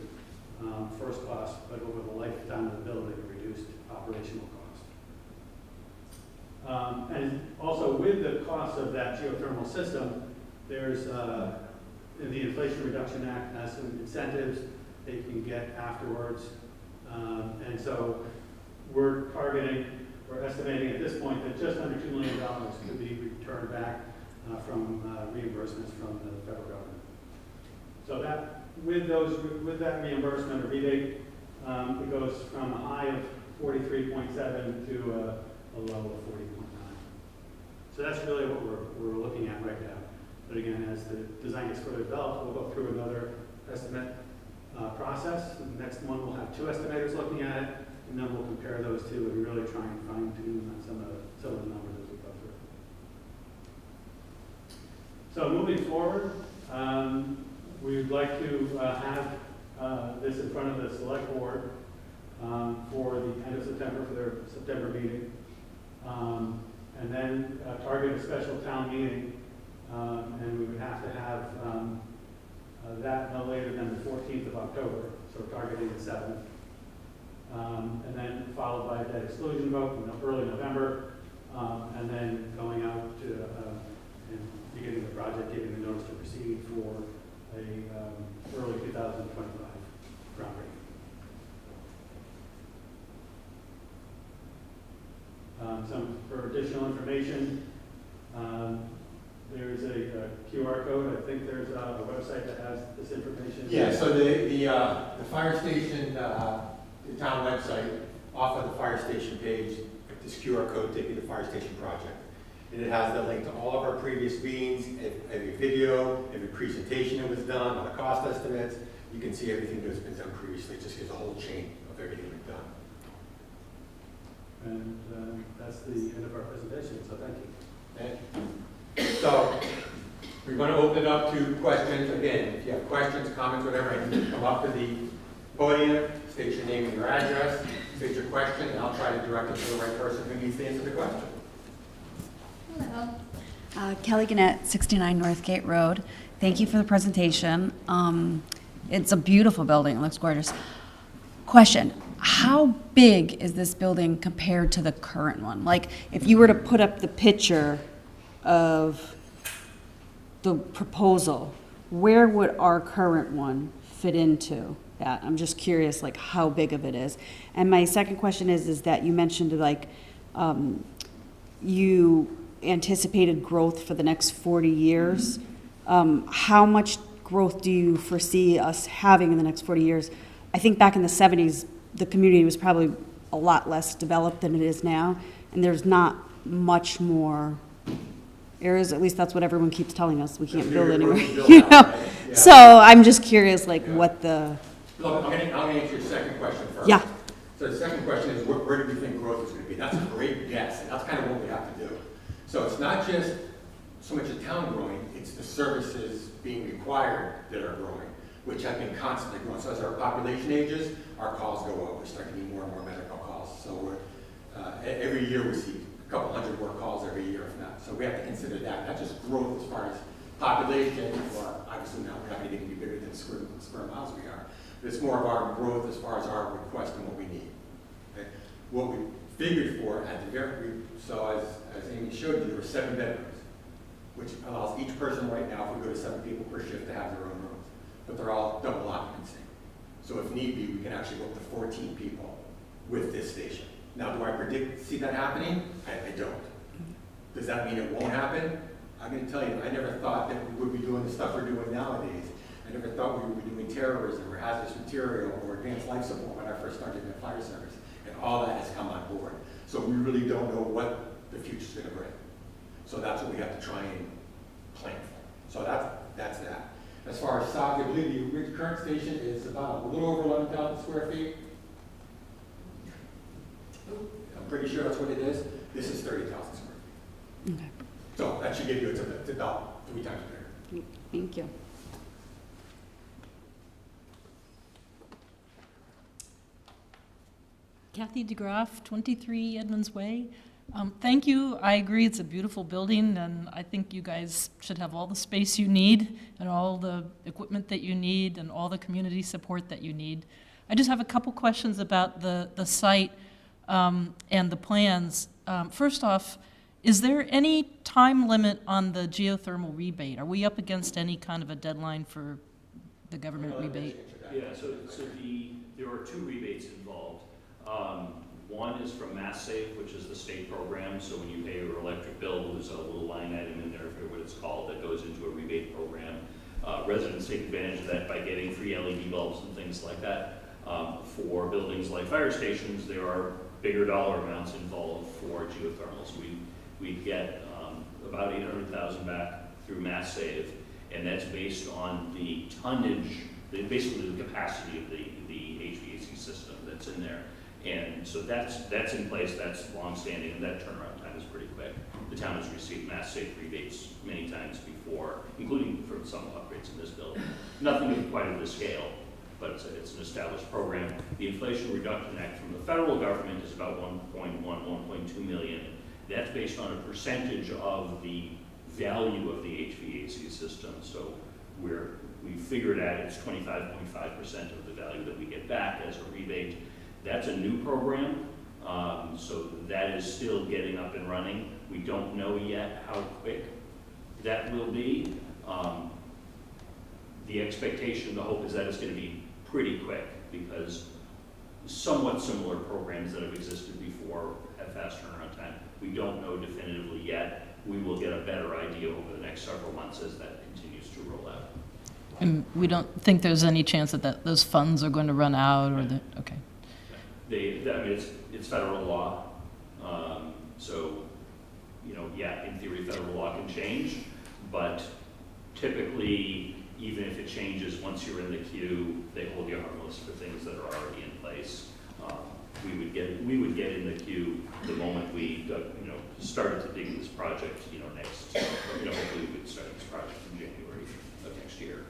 first cost, but over the lifetime of the building, a reduced operational cost. And also with the cost of that geothermal system, there's the Inflation Reduction Act has some incentives that you can get afterwards. And so we're estimating at this point that just under $2 million could be returned back from reimbursements from the federal government. So that with that reimbursement or rebate, it goes from a high of 43.7 to a low of 40.9. So that's really what we're looking at right now. But again, as the design gets further developed, we'll go through another estimate process. The next one, we'll have 2 estimators looking at it, and then we'll compare those two and really try and fine tune on some of the numbers as we go through. So moving forward, we'd like to have this in front of the select board for the end of September, for their September meeting. And then target a special town meeting, and we would have to have that no later than the 14th of October, so targeting the 7th. And then followed by a debt exclusion vote in early November, and then going out to and beginning the project, giving the notice to proceed for a early 2025 groundbreaking. For additional information, there's a QR code. I think there's a website that has this information. Yeah, so the fire station, the town website, off of the fire station page, this QR code take you to the fire station project. And it has the link to all of our previous meetings, every video, every presentation that was done, all the cost estimates. You can see everything that's been done previously. It just gives a whole chain of everything we've done. And that's the end of our presentation, so thank you. Thank you. So we're going to open it up to questions. Again, if you have questions, comments, whatever, you can come up to the podium, state your name and your address, state your question, and I'll try to direct it to the right person who needs to answer the question. Hello. Kelly Gannett, 69 Northgate Road. Thank you for the presentation. It's a beautiful building. It looks gorgeous. Question. How big is this building compared to the current one? Like, if you were to put up the picture of the proposal, where would our current one fit into that? I'm just curious, like, how big of it is. And my second question is that you mentioned, like, you anticipated growth for the next 40 years. How much growth do you foresee us having in the next 40 years? I think back in the 70s, the community was probably a lot less developed than it is now, and there's not much more areas, at least that's what everyone keeps telling us, we can't build anywhere, you know? Right? Yeah. So I'm just curious, like, what the... Look, I'm going to answer your second question first. Yeah. So the second question is, where do we think growth is going to be? That's a great guess, and that's kind of what we have to do. So it's not just so much the town growing, it's the services being required that are growing, which have been constantly growing. So as our population ages, our calls go up. We're starting to need more and more medical calls. So every year we see a couple hundred more calls every year, if not. So we have to consider that, not just growth as far as population, or obviously now we're not going to be bigger than square miles we are. But it's more of our growth as far as our request and what we need. Okay? What we figured for at the very, so as Amy showed you, there were 7 bedrooms, which allows each person right now, if we go to 7 people per shift, to have their own rooms. But they're all double occupancy. So if need be, we can actually go up to 14 people with this station. Now, do I see that happening? I don't. Does that mean it won't happen? I'm going to tell you, I never thought that we would be doing the stuff we're doing nowadays. I never thought we were doing terrorism or hazardous material or advanced life support when I first started in the fire service. And all that has come on board. So we really don't know what the future's gonna bring. So that's what we have to try and plan for. So that's that. As far as size, I believe the current station is about a little over 11,000 square feet. I'm pretty sure that's what it is. This is 30,000 square feet. Okay, So that should give you, it's about 3 times bigger. thank you. Kathy DeGraff, 23 Edmonds Way. Thank you. I agree it's a beautiful building, and I think you guys should have all the space you need and all the equipment that you need and all the community support that you need. I just have a couple questions about the site and the plans. First off, is there any time limit on the geothermal rebate? Are we up against any kind of a deadline for the government rebate? Yeah, there are 2 rebates involved. One is from Mass Save, which is the state program, so when you pay your electric bill, there's a little line item in there, I forget what it's called, that goes into a rebate program. Residents take advantage of that by getting free LED bulbs and things like that. For buildings like fire stations, there are bigger dollar amounts involved for geothermals. We get about $800,000 back through Mass Save, and that's based on the tonnage, basically the capacity of the HVAC system that's in there. And so that's in place, that's longstanding, and that turnaround time is pretty quick. The town has received Mass Save rebates many times before, including for some upgrades in this building. Nothing quite of this scale, but it's an established program. The Inflation Reduction Act from the federal government is about 1.2 million. That's based on a percentage of the value of the HVAC system. So we figured out it's 25.5% of the value that we get back as a rebate. That's a new program, so that is still getting up and running. We don't know yet how quick that will be. The expectation, the hope is that it's going to be pretty quick because somewhat similar programs that have existed before have fast turnaround time. We don't know definitively yet. We will get a better idea over the next several months as that continues to roll out. And we don't think there's any chance that those funds are going to run out or that, okay. I mean, it's federal law, so, yeah, in theory, federal law can change, but typically, even if it changes, once you're in the queue, they hold you harmless for things that are already in place. We would get in the queue the moment we, started to dig this project, next, hopefully we could start this project in January of next year,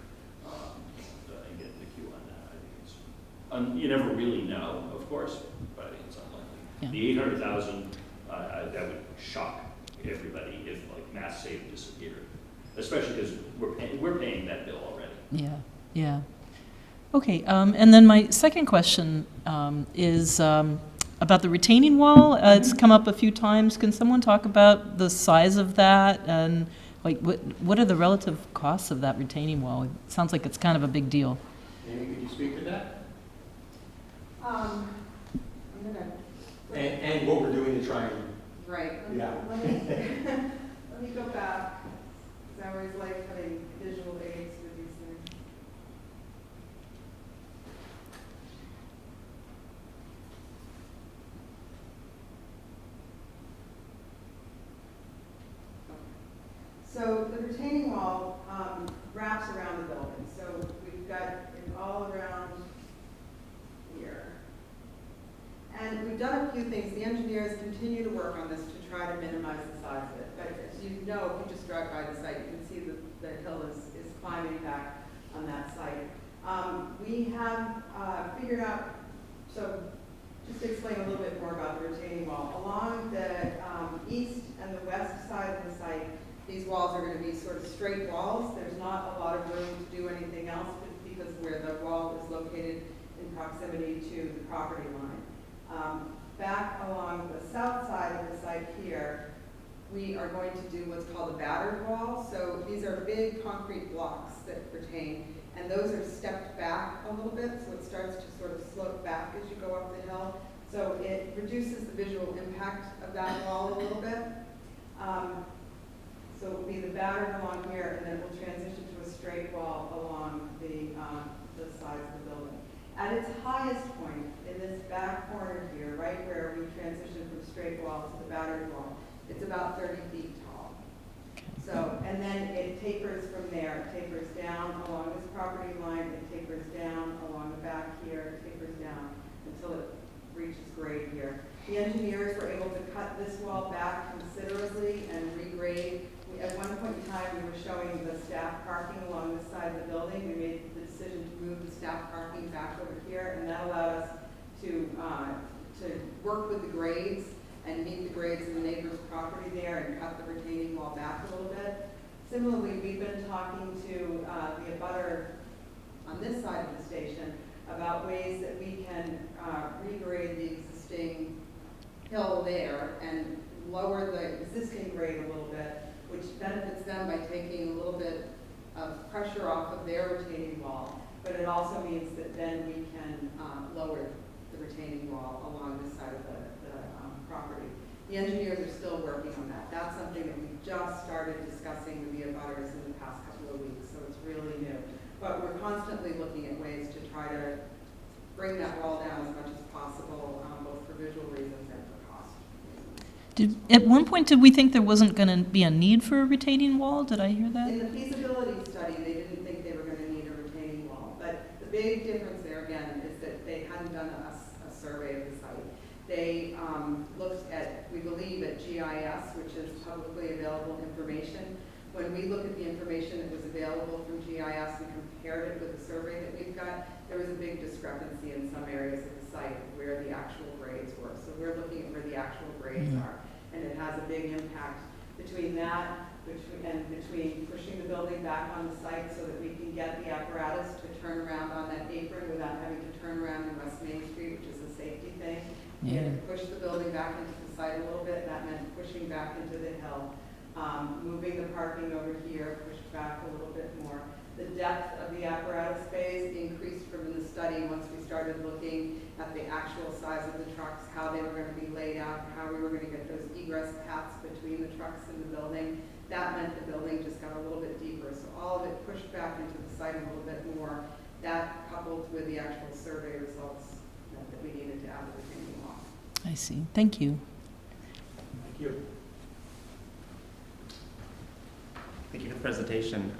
and get in the queue on that. I think it's, you never really know, of course, but I think it's unlikely. Yeah. The 800,000, that would shock everybody if like Mass Save disappeared, especially because we're paying that bill already. Yeah, yeah. Okay, and then my second question is about the retaining wall. It's come up a few times. Can someone talk about the size of that and like what are the relative costs of that retaining wall? It sounds like it's kind of a big deal. Amy, could you speak to that? I'm gonna. And what we're doing to try and, Right. yeah. Let me go back, because I always like having visual aids for these things. So the retaining wall wraps around the building. So we've got it all around here. And we've done a few things. The engineers continue to work on this to try to minimize the size of it. But as you know, if you just drive by the site, you can see the hill is climbing back on that site. We have figured out, so just to explain a little bit more about the retaining wall. Along the east and the west side of the site, these walls are going to be sort of straight walls. There's not a lot of room to do anything else because where the wall is located in proximity to the property line. Back along the south side of the site here, we are going to do what's called a battered wall. So these are big concrete blocks that retain, and those are stepped back a little bit, so it starts to sort of slope back as you go up the hill. So it reduces the visual impact of that wall a little bit. So it will be the battered along here, and then it will transition to a straight wall along the It's about 30 feet tall. So, and then it tapers from there. It tapers down along this property line, it tapers down along the back here, it tapers down until it reaches grade here. The engineers were able to cut this wall back considerably and regrade. At one point in time, we were showing the staff parking along this side of the building. We made the decision to move the staff parking back over here, and that allowed us to work with the grades and meet the grades of the neighbor's property there and cut the retaining wall back a little bit. Similarly, we've been talking to the abutter on this side of the station about ways that we can regrade the existing hill there and lower the existing grade a little bit, which benefits them by taking a little bit of pressure off of their retaining wall. But it also means that then we can lower the retaining wall along this side of the property. The engineers are still working on that. That's something that we just started discussing with the abutters in the past couple of weeks, so it's really new. But we're constantly looking at ways to try to bring that wall down as much as possible, both for visual reasons and for cost reasons. At one point, did we think there wasn't going to be a need for a retaining wall? Did I hear that? In the feasibility study, they didn't think they were going to need a retaining wall. But the big difference there, again, is that they hadn't done a survey of the site. They looked at, we believe, at GIS, which is publicly available information. When we look at the information that was available from GIS and compared it with the survey that we've got, there was a big discrepancy in some areas of the site where the actual grades were. So we're looking at where the actual grades are. And it has a big impact between that and between pushing the building back on the site so that we can get the apparatus to turn around on that apron without having to turn around in West Main Street, which is a safety thing. We had to push the building back into the site a little bit. That meant pushing back into the hill. Moving the parking over here, pushed back a little bit more. The depth of the apparatus bays increased from the study once we started looking at the actual size of the trucks, how they were going to be laid out, how we were going to get those egress paths between the trucks and the building. That meant the building just got a little bit deeper. So all of it pushed back into the site a little bit more. That coupled with the actual survey results meant that we needed to add the retaining wall. I see. Thank you. Thank you. Thank you for the presentation.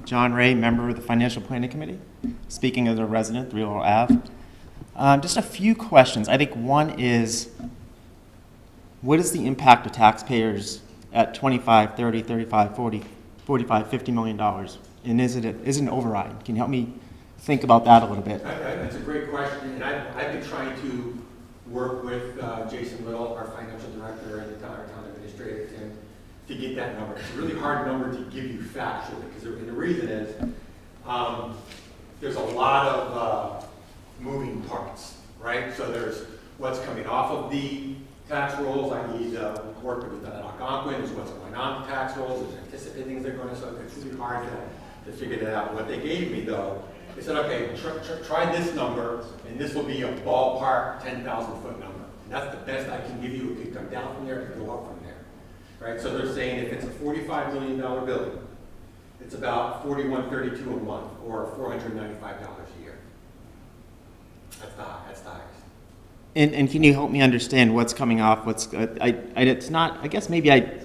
John Ray, member of the Financial Planning Committee, speaking as a resident, 3 Laurel Ave. Just a few questions. I think one is, what is the impact to taxpayers at 25, 30, 35, 40, 45, $50 million? And is it an override? Can you help me think about that a little bit? That's a great question, and I've been trying to work with Jason Little, our financial director, and our town administrator, to get that number. It's a really hard number to give you factually, and the reason is there's a lot of moving parts, right? So there's what's coming off of the tax rolls. I need to work with Algonquin. There's what's going on with tax rolls. There's anticipated things that are going to, so it's really hard to figure that out. What they gave me, though, they said, okay, try this number, and this will be a ballpark 10,000 foot number. And that's the best I can give you. It could come down from there, it could go up from there. Right? So they're saying if it's a $45 million building, it's about $41.32 a month, or $495 a year. That's the highest. And can you help me understand what's coming off? It's not, I guess maybe I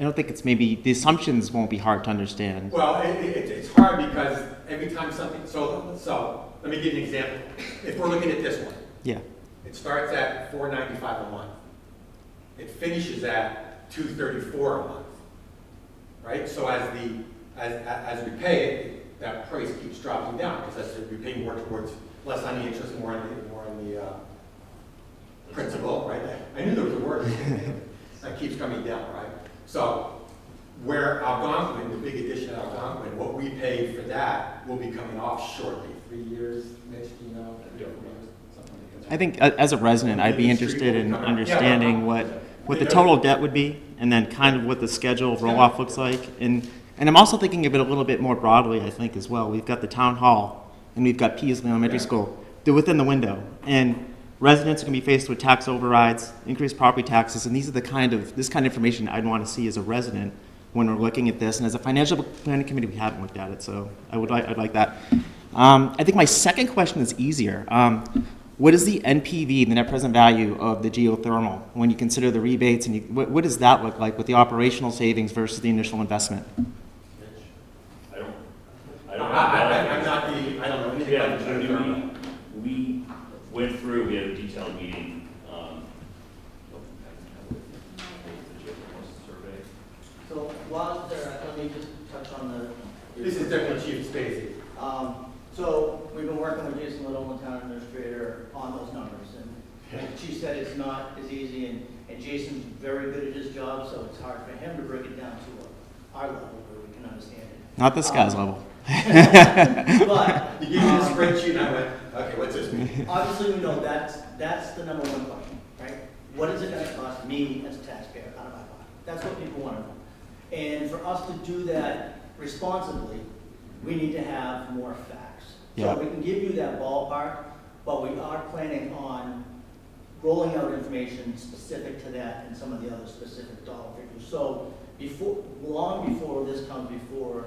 don't think it's maybe, the assumptions won't be hard to understand. Well, it's hard because every time something, so let me give you an example. If we're looking at this one. Yeah. It starts at $495 a month. It finishes at $234 a month, right? So as we pay it, that price keeps dropping down because as we pay more towards less on the interest, more on the principal, right? I knew there was a word that keeps coming down, right? So where Algonquin, the big addition of Algonquin, what we pay for that will be coming off shortly. 3 years, next, something like that. I think as a resident, I'd be interested in understanding what the total debt would be, and then kind of what the schedule roll-off looks like. And I'm also thinking of it a little bit more broadly, I think, as well. We've got the town hall, and we've got Peasley Elementary School. They're within the window. And residents are going to be faced with tax overrides, increased property taxes, and these are this kind of information I'd want to see as a resident when we're looking at this. And as a financial planning committee, we haven't looked at it, so I'd like that. I think my second question is easier. what is the NPV, the net present value of the geothermal, when you consider the rebates, and what does that look like with the operational savings versus the initial investment? I don't know. I don't know anything Yeah, about the geothermal. we went through, we had a detailed meeting. Survey. So while there, let me just touch on the. This is Deputy Chief Spacey. So we've been working with Jason Little, the town administrator, on those numbers. And like she said, it's not as easy, and Jason's very good at his job, so it's hard for him to break it down to our level where we can understand it. Not this guy's level. But You gave me the spreadsheet, and I went, okay, what's this mean? obviously, we know that's the number one question, right? What is it going to cost me as a taxpayer out of my pocket? That's what people want to know. And for us to do that responsibly, we need to have more facts. Yeah. So we can give you that ballpark, but we are planning on rolling out information specific to that and some of the other specific dollar figures. So long before this comes before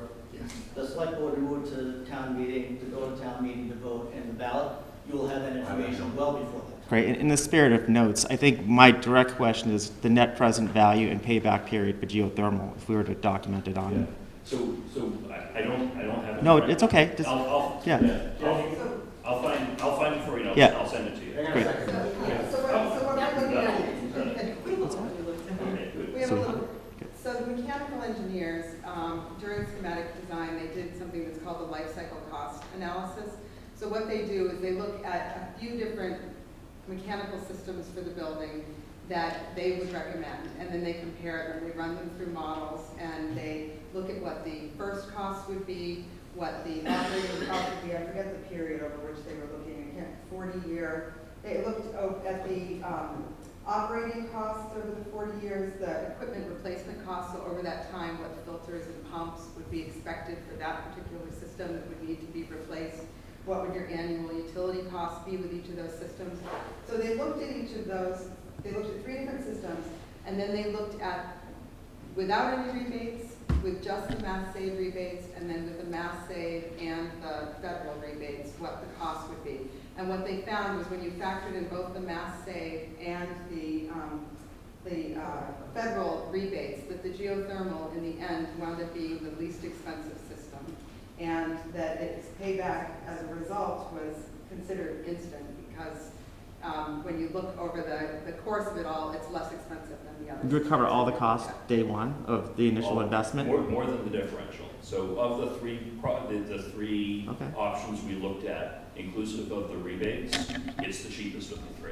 the select board to move to town meeting, to go to town meeting to vote and the ballot, you will have that information well before that. Great. In the spirit of notes, I think my direct question is the net present value and payback period for geothermal, if we were to document it on. Yeah. So I don't have it. No, right. it's okay. Just, I'll yeah. I'll find it for you. Yeah. I'll send it to you. Hang on a Great. second. So what we're looking at, Okay, good. we have a little, so the mechanical engineers, during schematic design, they did something that's called the life cycle cost analysis. So what they do is they look at a few different mechanical systems for the building that they would recommend, and then they compare them. They run them through models, and they look at what the first cost would be, what the operating cost would be. I forget the period over which they were looking. I can't, 40-year. They looked at the operating costs over the 40 years, the equipment replacement costs, so over that time, what filters and pumps would be expected for that particular system that would need to be replaced. What would your annual utility costs be with each of those systems? So they looked at each of those. They looked at 3 different systems, and then they looked at, without any rebates, with just the mass save rebates, and then with the mass save and the federal rebates, what the cost would be. And what they found was when you factored in both the mass save and the federal rebates, that the geothermal in the end wound up being the least expensive system, and that its payback as a result was considered instant because when you look over the course of it all, it's less expensive than the others. You would cover all the costs day one of the initial investment? More than the differential. So of the three Okay. options we looked at, inclusive of the rebates, it's the cheapest of the 3.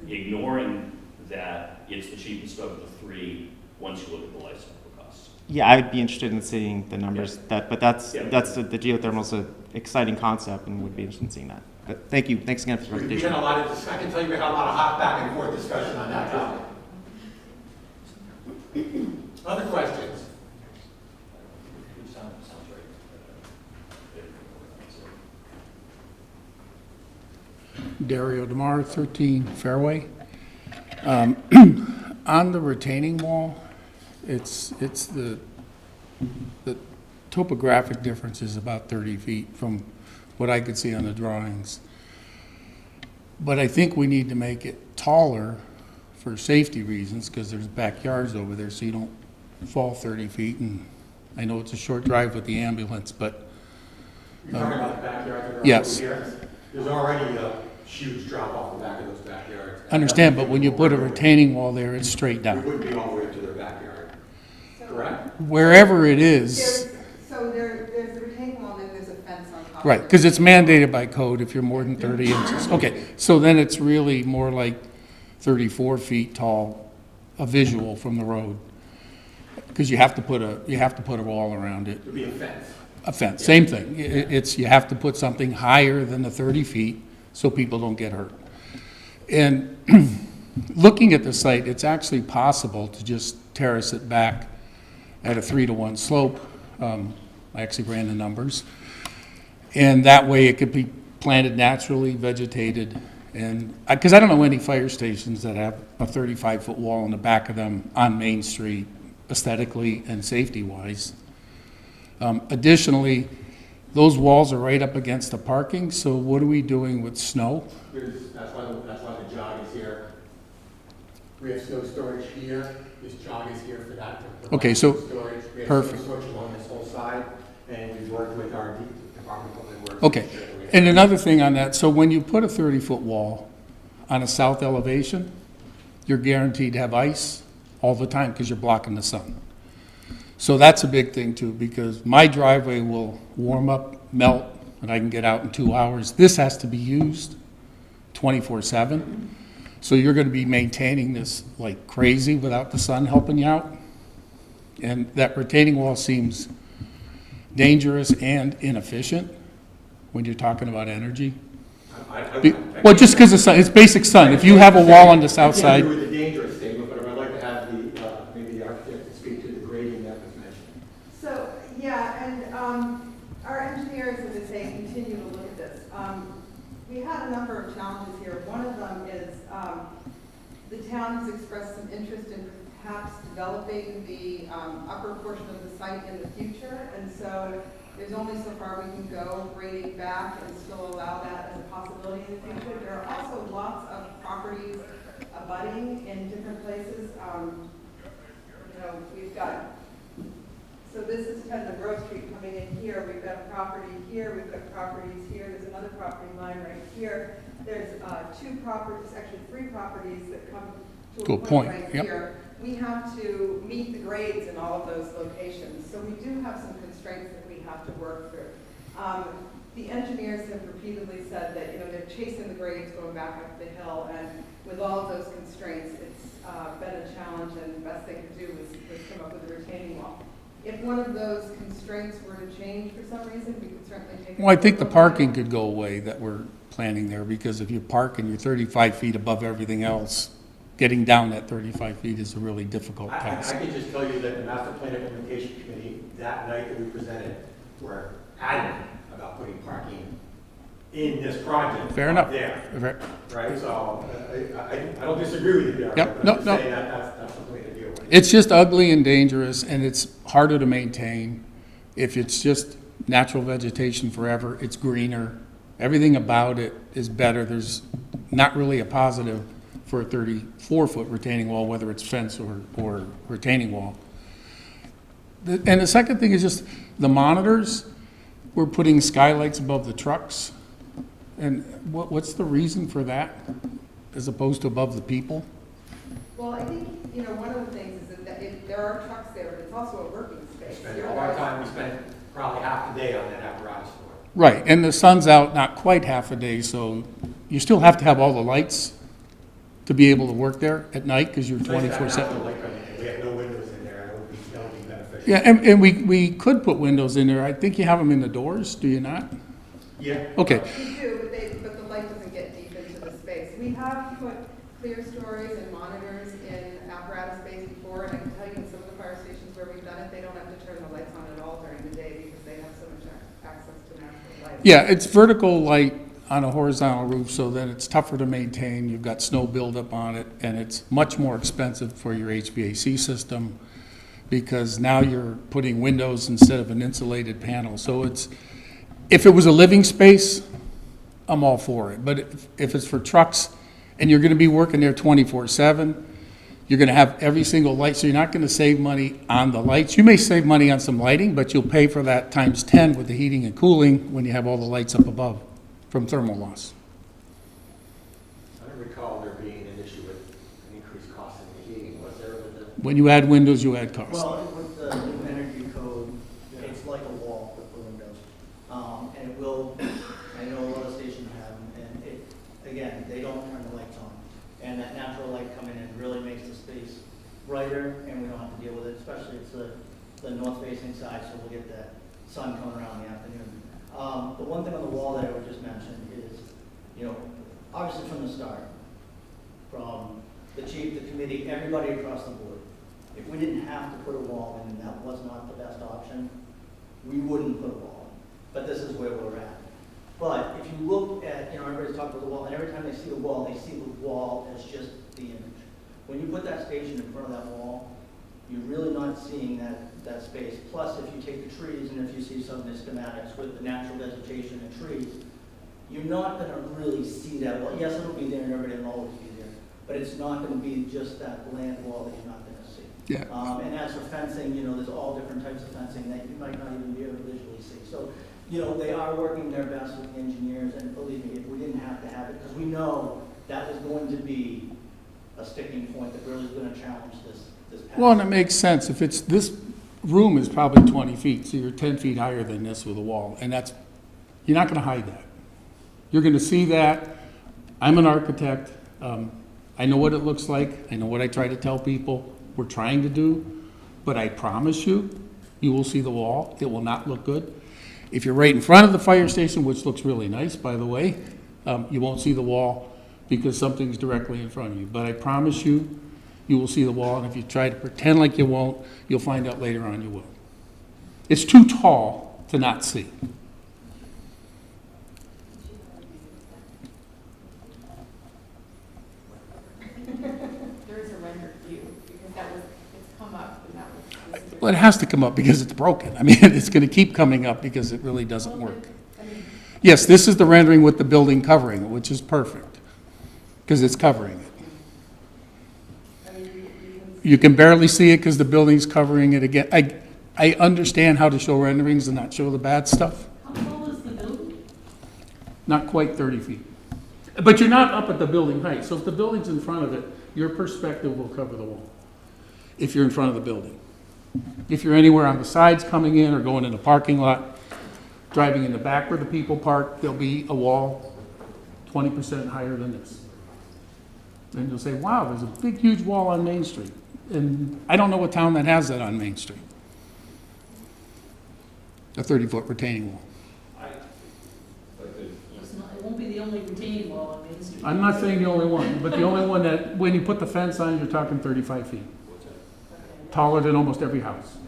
Ignoring that, it's the cheapest of the 3 once you look at the life cycle costs. Yeah, I'd be interested in seeing the numbers. Yeah. But that's Yeah. the geothermal's an exciting concept, and would be interested in seeing that. But thank you. Thanks again for the We presentation. had a lot of, I can tell you we had a lot of hot back and forth discussion on that topic. Other questions? Sounds right. Dario DeMar, 13 Fairway. On the retaining wall, it's the topographic difference is about 30 feet from what I could see on the drawings. But I think we need to make it taller for safety reasons, because there's backyards over there, so you don't fall 30 feet. And I know it's a short drive with the ambulance, but You're talking about the backyards? Yes. There's already a huge drop off the back of those backyards. understand, but when you put a retaining wall there, it's straight We down. wouldn't be all the way up to their backyard, correct? Wherever it is, There's the retaining wall, and then there's a fence on top. right, because it's mandated by code if you're more than 30 inches. Okay, so then it's really more like 34 feet tall, a visual from the road. Because you have to put a wall around it, It'd be a fence. a fence, same thing. It's, you have to put something higher than the 30 feet so people don't get hurt. And looking at the site, it's actually possible to just terrace it back at a 3-to-1 slope. I actually ran the numbers. And that way it could be planted naturally, vegetated. And, because I don't know any fire stations that have a 35-foot wall in the back of them on Main Street, aesthetically and safety-wise. Additionally, those walls are right up against the parking, so what are we doing with snow? That's why the jog is here. We have snow storage here, this jog is here for that. to provide Okay, so- storage. We have perfect. snow storage along this whole side, and we've worked with our Department of Public Works. Okay, to make sure that we have- and another thing on that, so when you put a 30-foot wall on a south elevation, you're guaranteed to have ice all the time because you're blocking the sun. So that's a big thing too, because my driveway will warm up, melt, and I can get out in 2 hours. This has to be used 24/7. So you're gonna be maintaining this like crazy without the sun helping you out. And that retaining wall seems dangerous and inefficient when you're talking about energy. Well, just because the sun, it's basic sun. If you have a wall on the south I can't side, agree with the dangerous statement, but I'd like to have maybe the architect to speak to the grading that was mentioned. So, yeah, and our engineers, as I say, continue to look at this. We had a number of challenges here. One of them is the town has expressed some interest in perhaps developing the upper portion of the site in the future, and so there's only so far we can go grading back and still allow that as a possibility in the future. There are also lots of properties abutting in different places. We've got, so this is kind of Grove Street coming in here. We've got property here, we've got properties here. There's another property line right here. There's two properties, actually three properties that come to a point right yep. here. We have to meet the grades in all of those locations. So we do have some constraints that we have to work through. The engineers have repeatedly said that they're chasing the grades going back up the hill, and with all of those constraints, it's been a challenge, and the best they could do was come up with a retaining wall. If one of those constraints were to change for some reason, we could certainly take. well, I think the parking could go away that we're planning there, because if you park and you're 35 feet above everything else, getting down that 35 feet is a really difficult I task. can just tell you that the Master Plan Implementation Committee, that night that we presented, were adamant about putting parking in this project. Fair up enough. There, right? So I don't disagree with you there. Yep. but No, I'm just no. saying that's the way to deal with it. It's just ugly and dangerous, and it's harder to maintain. If it's just natural vegetation forever, it's greener. Everything about it is better. There's not really a positive for a 34-foot retaining wall, whether it's fence or retaining wall. And the second thing is just the monitors. We're putting skylights above the trucks. And what's the reason for that, as opposed to above the people? Well, I think, one of the things is that there are trucks there, but it's also a working space. Spend all our time, we spent probably half the day on that apparatus for it. Right, and the sun's out not quite half a day, so you still have to have all the lights to be able to work there at night, because you're It's nice to have 24/7. natural light coming in. We have no windows in there, that would be beneficial. Yeah, and we could put windows in there. I think you have them in the doors, do you not? Yeah. Okay, We do, but the light doesn't get deep into the space. We have put clear stories and monitors in apparatus space before, and I can tell you in some of the fire stations where we've done it, they don't have to turn the lights on at all during the day because they have so much access to natural light. yeah, it's vertical light on a horizontal roof, so then it's tougher to maintain. You've got snow buildup on it, and it's much more expensive for your HVAC system, because now you're putting windows instead of an insulated panel. So if it was a living space, I'm all for it. But if it's for trucks, and you're gonna be working there 24/7, you're gonna have every single light, so you're not gonna save money on the lights. You may save money on some lighting, but you'll pay for that times 10 with the heating and cooling when you have all the lights up above from thermal loss. I don't recall there being an issue with an increased cost in the heating, was there? With the- When you add windows, you add cost. Well, with the new energy code, it's like a wall with the windows. And it will, I know a lot of stations have them, and again, they don't turn the lights on. And that natural light coming in really makes the space brighter, and we don't have to deal with it, especially it's the north-facing side, so we'll get that sun coming around in the afternoon. The one thing on the wall that I would just mention is, obviously from the start, from the chief, the committee, everybody across the board, if we didn't have to put a wall in and that was not the best option, we wouldn't put a wall in. But this is where we're at. But if you look at, everybody's talking about the wall, and every time they see the wall, they see the wall as just the image. When you put that station in front of that wall, you're really not not seeing that space. Plus, if you take the trees and if you see some of the schematics with the natural vegetation and trees, you're not gonna really see that. Well, yes, it'll be there and everybody will always be there, but it's not gonna be just that bland wall that you're not gonna see. Yeah. And as for fencing, you know, there's all different types of fencing that you might not even be able to visually see. So, you know, they are working their best with the engineers, and believe me, if we didn't have to have it, because we know that is going to be a sticking point that really is gonna challenge this path. Well, and it makes sense. If it's, this room is probably 20 feet, so you're 10 feet higher than this with a wall, and that's, you're not gonna hide that. You're gonna see that. I'm an architect. I know what it looks like. I know what I try to tell people we're trying to do, but I promise you, you will see the wall. It will not look good. If you're right in front of the fire station, which looks really nice, by the way, you won't see the wall because something's directly in front of you. But I promise you, you will see the wall, and if you try to pretend like you won't, you'll find out later on you will. It's too tall to not see. There is a rendered view, because that was, it's come up, and that was. Well, it has to come up because it's broken. I mean, it's going to keep coming up because it really doesn't work. Yes, this is the rendering with the building covering it, which is perfect, because it's covering it. You can barely see it because the building's covering it again. I understand how to show renderings and not show the bad stuff. How tall is the building? Not quite 30 feet. But you're not up at the building height, so if the building's in front of it, your perspective will cover the wall, if you're in front of the building. If you're anywhere on the sides coming in or going in the parking lot, driving in the back where the people park, there'll be a wall 20% higher than this. And you'll say, wow, there's a big, huge wall on Main Street. And I don't know what town that has that on Main Street. A 30-foot retaining wall. It won't be the only retaining wall on Main Street. I'm not saying the only one, but the only one that, when you put the fence on, you're talking 35 feet. Taller than almost every house.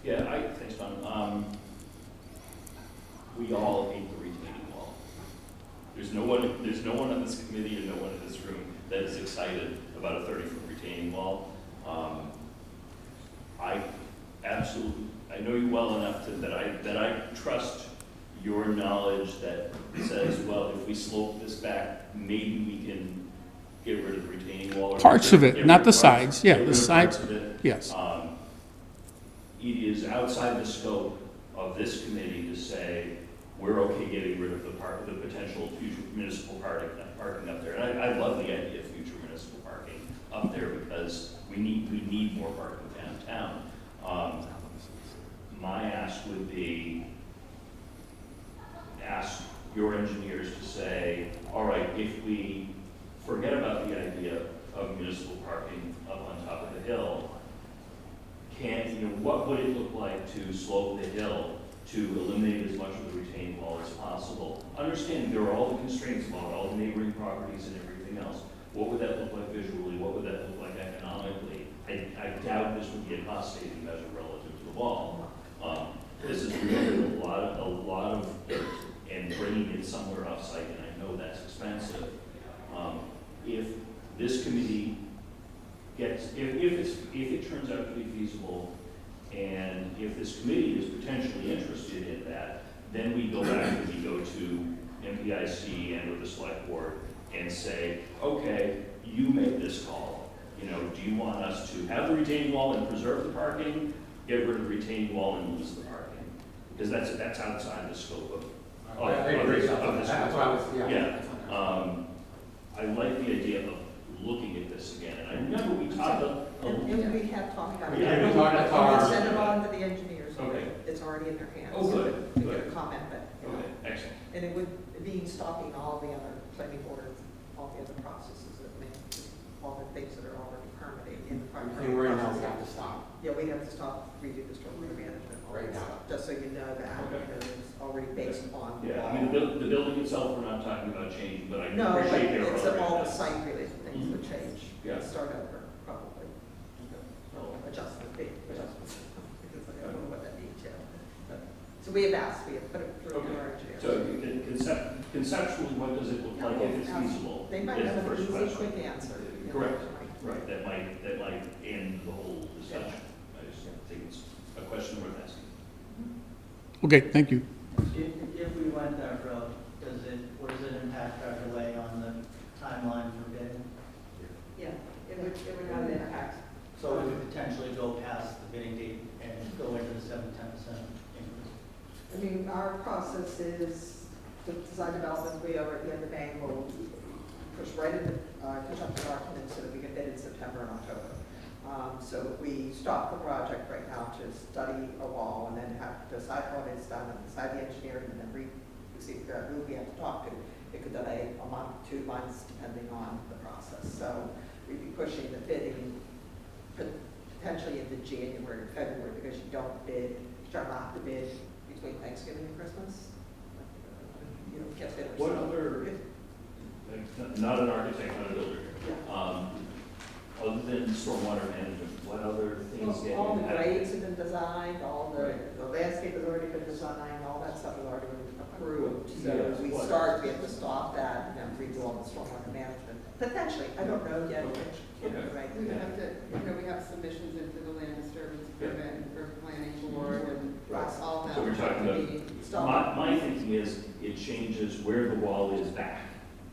Thanks, Tom. We all hate the retaining wall. There's no one on this committee and no one in this room that is excited about a 30-foot retaining wall. I know you well enough that I trust your knowledge that says, well, if we slope this back, maybe we can get rid of the retaining wall. Parts of it, not the sides. Yeah, the sides, yes. It is outside the scope of this committee to say, we're okay getting rid of the potential future municipal parking up there. And I love the idea of future municipal parking up there because we need more parking downtown. My ask would be, ask your engineers to say, all right, if we forget about the idea of municipal parking up on top of the hill, what would it look like to slope the hill to eliminate as much of the retaining wall as possible? Understanding there are all the constraints about all the neighboring properties and everything else. What would that look like visually? What would that look like economically? I doubt this would be a cost-saving measure relative to the wall. This is really a lot of dirt and bringing it somewhere off-site, and I know that's expensive. If this committee gets, if it turns out to be feasible, and if this committee is potentially interested in that, then we go back and we go to MPIC and or the select board and say, okay, you make this call. Do you want us to have the retaining wall and preserve the parking, get rid of the retaining wall and lose the parking? Because that's outside the scope of this. That's what I was, Yeah. I like the idea of looking at this again. And I remember we talked And we have talked about it. Yeah, we talked about it. We send it on to the engineers. Okay. It's already in their hands. Oh, good, To get good. a comment, but, Okay, excellent. and it would be stopping all the other planning board, all the other processes that make, all the things that are already permitted in the primary. everything right now we have to stop. Yeah, we have to stop, redo the stormwater management, all Right that now. stuff, just so you know that, Okay. because it's already based on. Yeah, I mean, the building itself, we're not talking about changing, but I No, but appreciate their it's already all the done. site related things that change. Yeah. Start over, probably. Adjustment, big adjustments, because I don't know what that means yet. So we have asked, we have put it through Okay. our engineers. So conceptually, what does it look like if it's feasible? They might is have the an first easy, question. quick answer. Correct, right, that might end the whole discussion. Okay, thank you. If we went that route, what does it impact our delay on the timeline for bidding? Yeah, it would have an impact. So we could potentially go past the bidding date and go into the 7-10% increase. I mean, our process is the design development, we already have the bank will push right in, push up the documents so that we can bid in September and October. So we stop the project right now to study a wall and then have to decide how it is done and decide the engineering and then figure out who we have to talk to. It could delay a month, 2 months, depending on the process. So we'd be pushing the bidding potentially into January or February because you don't bid, you start not to bid between Thanksgiving and Christmas. You know, get bidders. What other, not an architect, not a builder, other than stormwater management, what other things get All the impacted? grades have been designed, all the landscape has already been designed, all that stuff has already been approved. So Yes, we what? start, we have to stop that and then redo all the stormwater management. Potentially, I don't know yet. Right. We have to, we have submissions into the land disturbance permit and for planning board and all that. So we're talking about, my thinking is it changes where the wall is back,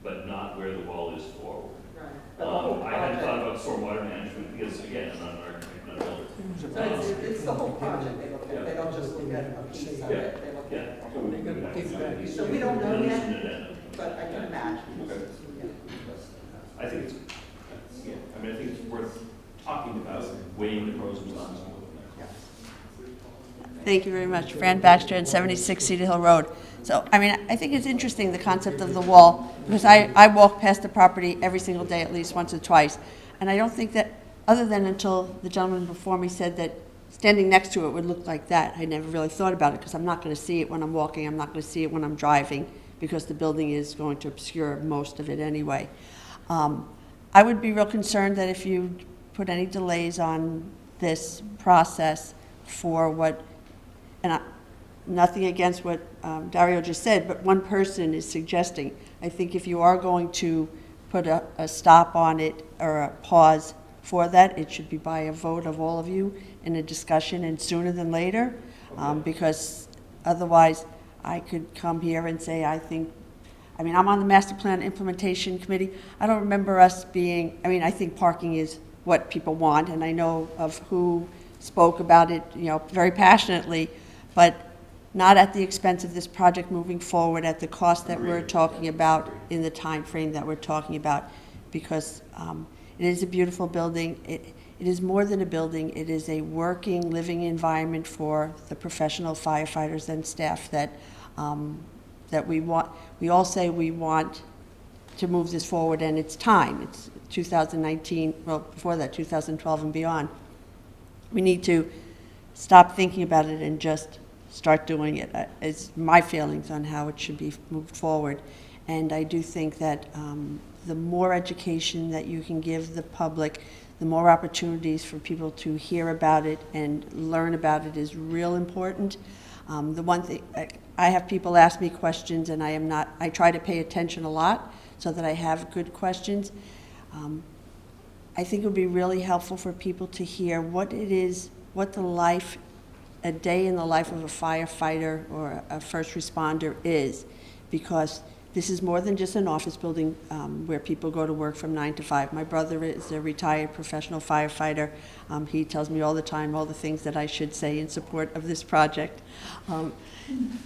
but not where the wall is forward. Right. But the whole I hadn't thought project- about stormwater management because, again, I'm not an architect, not a builder. So it's the whole project they look at, they don't just look at a piece of it, they look at the whole. So we don't know yet, but I can imagine. Okay. Yeah. I think it's, yeah, I mean, I think it's worth talking about, weighing the pros and cons. Thank you very much. Fran Baxter at 76 Cedar Hill Road. So, I mean, I think it's interesting, the concept of the wall, because I walk past the property every single day, at least once or twice. And I don't think that, other than until the gentleman before me said that standing next to it would look like that, I never really thought about it, because I'm not going to see it when I'm walking, I'm not going to see it when I'm driving, because the building is going to obscure most of it anyway. I would be real concerned that if you put any delays on this process for what, and nothing against what Dario just said, but one person is suggesting. I think if you are going to put a stop on it or a pause for that, it should be by a vote of all of you in a discussion and sooner than later, because otherwise I could come here and say, I mean, I'm on the Master Plan Implementation Committee. I don't remember us being, I mean, I think parking is what people want, and I know of who spoke about it, very passionately, but not at the expense of this project moving forward at the cost that we're talking about in the time frame that we're talking about, because it is a beautiful building. It is more than a building. It is a working, living environment for the professional firefighters and staff that we want. We all say we want to move this forward, and it's time. It's 2019, well, before that, 2012 and beyond. We need to stop thinking about it and just start doing it. It's my feelings on how it should be moved forward. And I do think that the more education that you can give the public, the more opportunities for people to hear about it and learn about it is real important. The one thing, I have people ask me questions, and I try to pay attention a lot so that I have good questions. I think it would be really helpful for people to hear what it is, what a day in the life of a firefighter or a first responder is, because this is more than just an office building where people go to work from 9 to 5. My brother is a retired professional firefighter. He tells me all the time all the things that I should say in support of this project.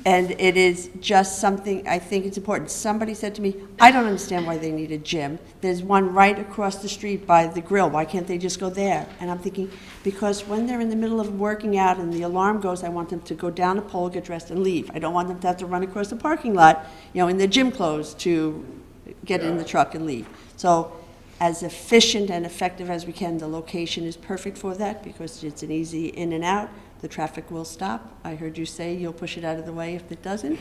And it is just something, I think it's important. Somebody said to me, I don't understand why they need a gym. There's one right across the street by the grill. Why can't they just go there? And I'm thinking, because when they're in the middle of working out and the alarm goes, I want them to go down a pole, get dressed, and leave. I don't want them to have to run across the parking lot, in their gym clothes to get in the truck and leave. So as efficient and effective as we can, the location is perfect for that because it's an easy in and out. The traffic will stop. I heard you say you'll push it out of the way if it doesn't.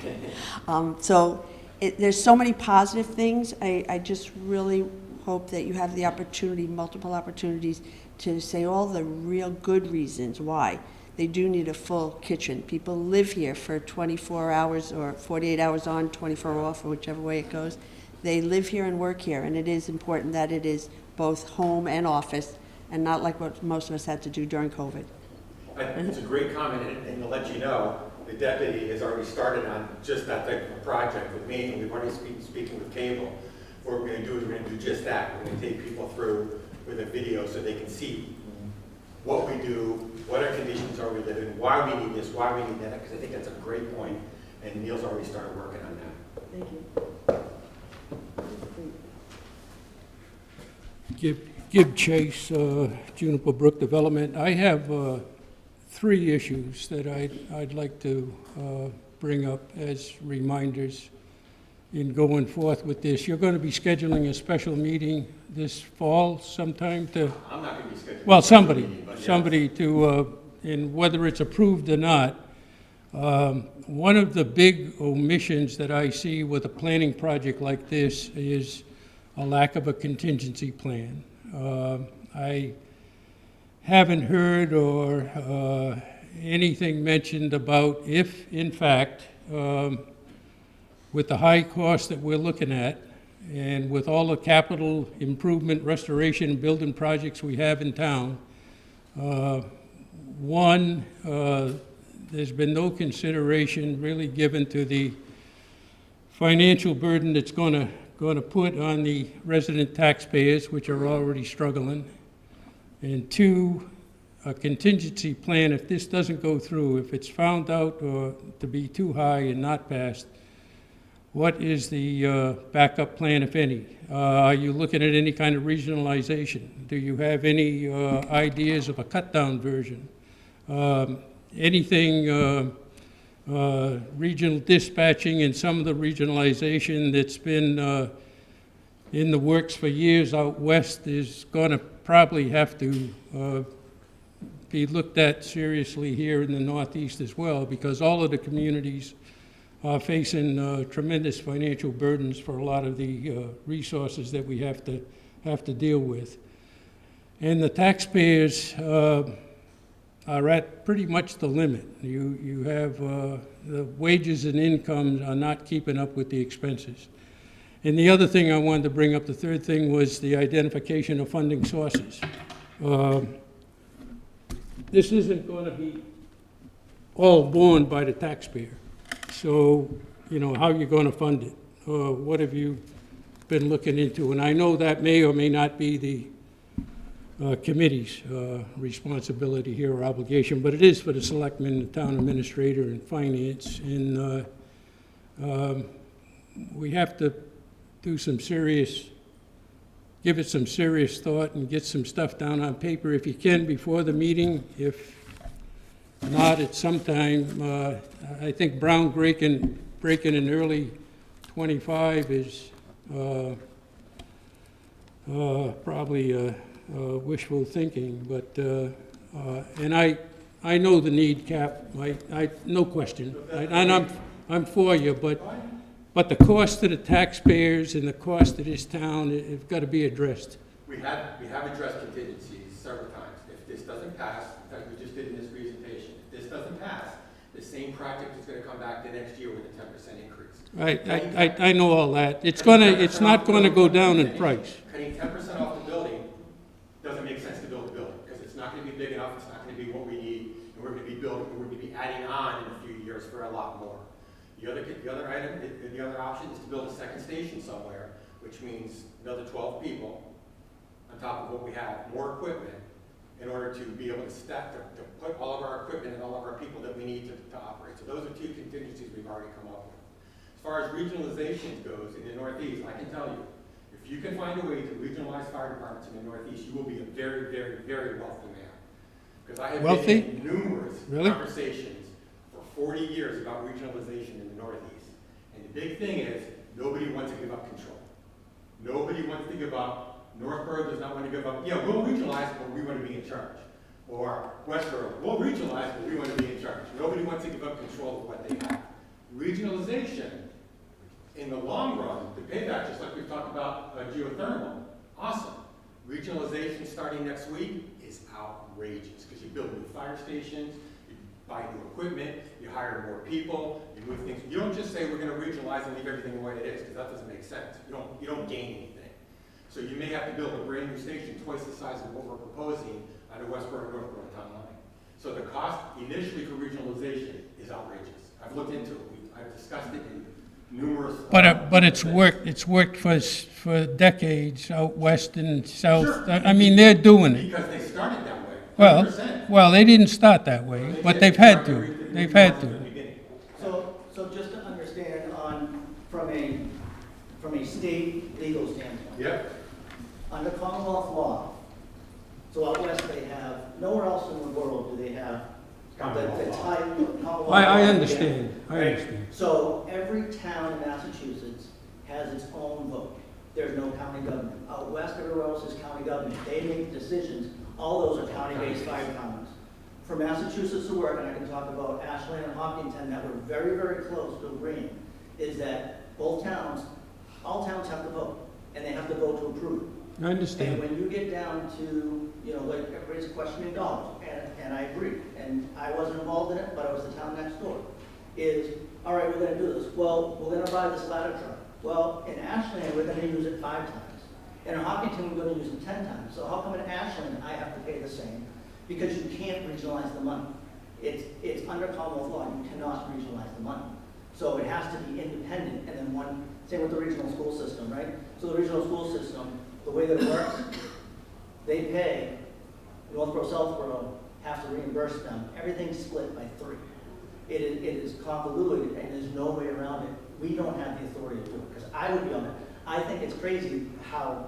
There's so many positive things. I just really hope that you have the opportunity, multiple opportunities, to say all the real good reasons why they do need a full kitchen. People live here for 24 hours or 48 hours on, 24 off, or whichever way it goes. They live here and work here, and it is important that it is both home and office, and not like what most of us had to do during COVID. It's a great comment, and to let you know, the deputy has already started on just that type of a project with me, and we've already speaking with cable. What we're going to do is we're going to do just that. We're going to take people through with a video so they can see what we do, what our conditions are we live in, why we need this, why we need that, because I think that's a great point, and Neil's already started working on that. Thank you. Give Chase, Juniper Brook Development. I have 3 issues that I'd like to bring up as reminders in going forth with this. You're going to be scheduling a special meeting this fall sometime to, I'm not going to be scheduling. well, a somebody, meeting, but yes. somebody to, and whether it's approved or not, one of the big omissions that I see with a planning project like this is a lack of a contingency plan. I haven't heard or anything mentioned about if, in fact, with the high cost that we're looking at, and with all the capital improvement, restoration, and building projects we have in town, there's been no consideration really given to the financial burden that's going to put on the resident taxpayers, which are already struggling. And 2, a contingency plan, if this doesn't go through, if it's found out to be too high and not passed, what is the backup plan, if any? Are you looking at any kind of regionalization? Do you have any ideas of a cut-down version? Anything regional dispatching and some of the regionalization that's been in the works for years out west is going to probably have to be looked at seriously here in the Northeast as well, because all of the communities are facing tremendous financial burdens for a lot of the resources that we have to deal with. And the taxpayers are at pretty much the limit. You have the wages and incomes are not keeping up with the expenses. And the other thing I wanted to bring up, the third thing, was the identification of funding sources. This isn't going to be all borne by the taxpayer. So, how are you going to fund it? What have you been looking into? And I know that may or may not be the committee's responsibility here or obligation, but it is for the selectmen, the town administrator, and finance. And we have to do give it some serious thought and get some stuff down on paper if you can before the meeting. If not, at some time, I think Brown breaking in early 25 is probably wishful thinking, but and I know the need, Cap. No question, and I'm for you, but the cost to the taxpayers and the cost to this town have got to be addressed. We have addressed contingencies several times. If this doesn't pass, like we just did in this presentation, if this doesn't pass, the same project is going to come back the next year with a 10% increase. Right, I know all that. It's not going to go down in price. Cutting 10% off the building doesn't make sense to build a building, because it's not going to be big enough, it's not going to be what we need, and we're going to be building, we're going to be adding on in a few years for a lot more. The other option is to build a second station somewhere, which means another 12 people on top of what we have, more equipment, in order to be able to to put all of our equipment and all of our people that we need to operate. So those are 2 contingencies we've already come up with. As far as regionalization goes in the Northeast, I can tell you, if you can find a way to regionalize fire departments in the Northeast, you will be a very, very, very wealthy man. Because I have been in numerous conversations for 40 years about regionalization in the Northeast. And the big thing is, nobody wants to give up control. Nobody wants to give up. Northborough does not want to give up. Yeah, we'll regionalize, but we want to be in charge. Or Westborough, we'll regionalize, but we want to be in charge. Nobody wants to give up control of what they have. Regionalization, in the long run, the payback, just like we've talked about geothermal, awesome. Regionalization starting next week is outrageous, because you build new fire stations, you buy new equipment, you hire more people, you move things. You don't just say we're going to regionalize and leave everything the way it is, because that doesn't make sense. You don't gain anything. So you may have to build a brand new station twice the size of what we're proposing on the Westborough Northborough town line. So the cost initially for regionalization is outrageous. I've looked into it, I've discussed it in numerous. But it's worked for decades out west and south. Sure. I mean, they're doing it. Because they started that way, Well, 100%. well, they didn't start that way, but they've had to. They've had From to. the beginning. So just to understand from a state legal standpoint. Yep. Under Commonwealth law, so out west they have, nowhere else in the world do they have the Commonwealth law. type of Commonwealth law. I understand, I Right? understand. So every town in Massachusetts has its own vote. There's no county government. Out west, everywhere else is county government. They make decisions. All those are county-based fire departments. For Massachusetts to work, and I can talk about Ashland and Hopkinton that were very, very close to agreeing, is that both towns, all towns have to vote, and they have to vote to approve it. I understand. And when you get down to, you know, like everybody's questioning dollars, and I agree, and I wasn't involved in it, but I was the town next door, is, all right, we're gonna do this. Well, we're gonna buy this ladder truck. Well, in Ashland, we're gonna use it 5 times. And in Hopkinton, we're gonna use it 10 times. So how come in Ashland, I have to pay the same? Because you can't regionalize the money. It's under Commonwealth law, you cannot regionalize the money. So it has to be independent, and then one, same with the regional school system, right? So the regional school system, the way that it works, they pay, Northborough, Southborough have to reimburse them. Everything's split by 3. It is convoluted, and there's no way around it. We don't have the authority to do it, because I would be on it. I think it's crazy how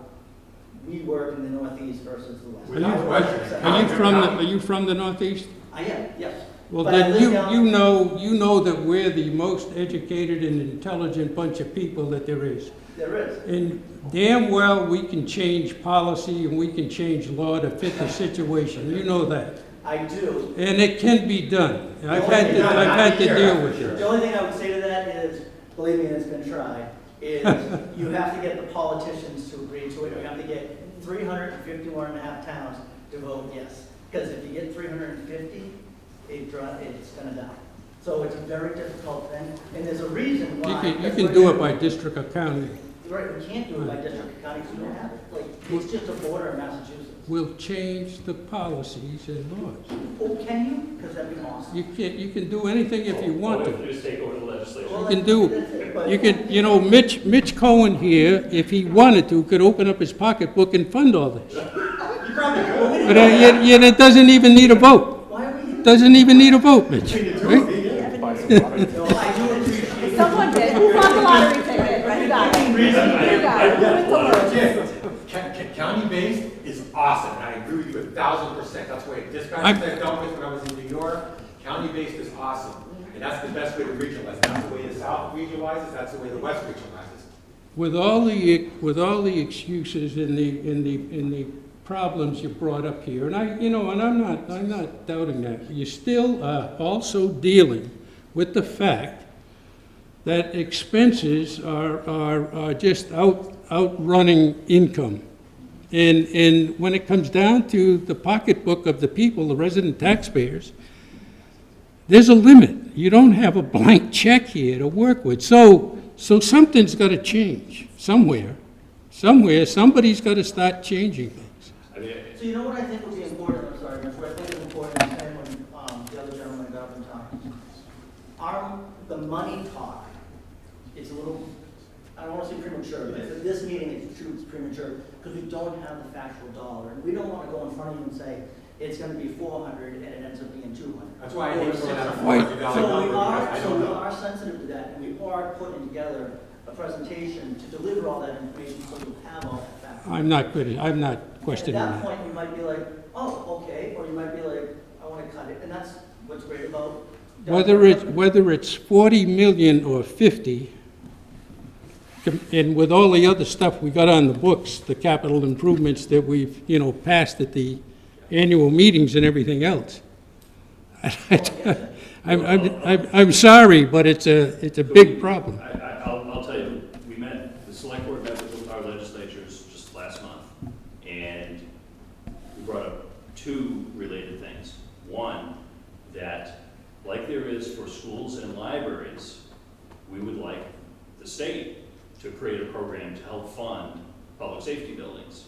we work in the Northeast versus the West. Without question. Are you from the Northeast? I am, yes. Well, But I then live down- you know that we're the most educated and intelligent bunch of people that there is. There is. And damn well, we can change policy and we can change law to fit the situation. You know that. I do. And it can be done. I've had to deal with it. The only thing I would say to that is, believe me, it's been tried, is you have to get the politicians to agree to it. You have to get 351.5 towns to vote yes. Because if you get 350, it's gonna die. So it's a very difficult thing, and there's a reason why. You can do it by district or county. Right, we can't do it by district or county, because we don't have it. Like, it's just a border in Massachusetts. We'll change the policies and laws. Oh, can you? Because that'd be awesome. You can do anything if you want All we to. have to do is take over the legislature. Well, You can do, that's it, but- you could, you know, Mitch Cohen here, if he wanted to, could open up his pocketbook and fund all this. You probably could. But yet it doesn't even need a vote. Why are we here? Doesn't even need a vote, Mitch. Right? No, I do appreciate. Someone did. Who bought the lottery ticket? Right, you got it. You got it. Who went to work? County-based is awesome, and I agree with you 1,000%. That's the way dispatchers I dealt with when I was in New York. County-based is awesome, and that's the best way to regionalize. That's the way the South regionalizes, that's the way the West regionalizes. With all the excuses and the problems you brought up here, and I'm not doubting that, you still are also dealing with the fact that expenses are just outrunning income. And when it comes down to the pocketbook of the people, the resident taxpayers, there's a limit. You don't have a blank check here to work with. So something's got to change somewhere. Somebody's got to start changing things. I mean, So you know what I think would be important, I'm sorry, Mitch, what I think is important, and when the other gentleman got up and talked, the money talk, it's a little, I don't want to say premature, but for this meeting, it's true, it's premature, because we don't have the factual dollar, and we don't want to go in front of you and say, it's going to be 400 and it ends up being 200. That's why I hate throwing out a $600. $400 So number, we because I are, so don't we know. are sensitive to that, and we are putting together a presentation to deliver all that information, so you'll have all that fact. I'm not questioning At that that. point, you might be like, oh, okay, or you might be like, I want to cut it, and that's what's great about. Whether it's 40 million or 50, and with all the other stuff we got on the books, the capital improvements that we've, passed at the annual meetings and everything else. I'm sorry, but it's a big problem. I'll tell you, the select board met with our legislatures just last month, and we brought up 2 related things. One, that like there is for schools and libraries, we would like the state to create a program to help fund public safety buildings.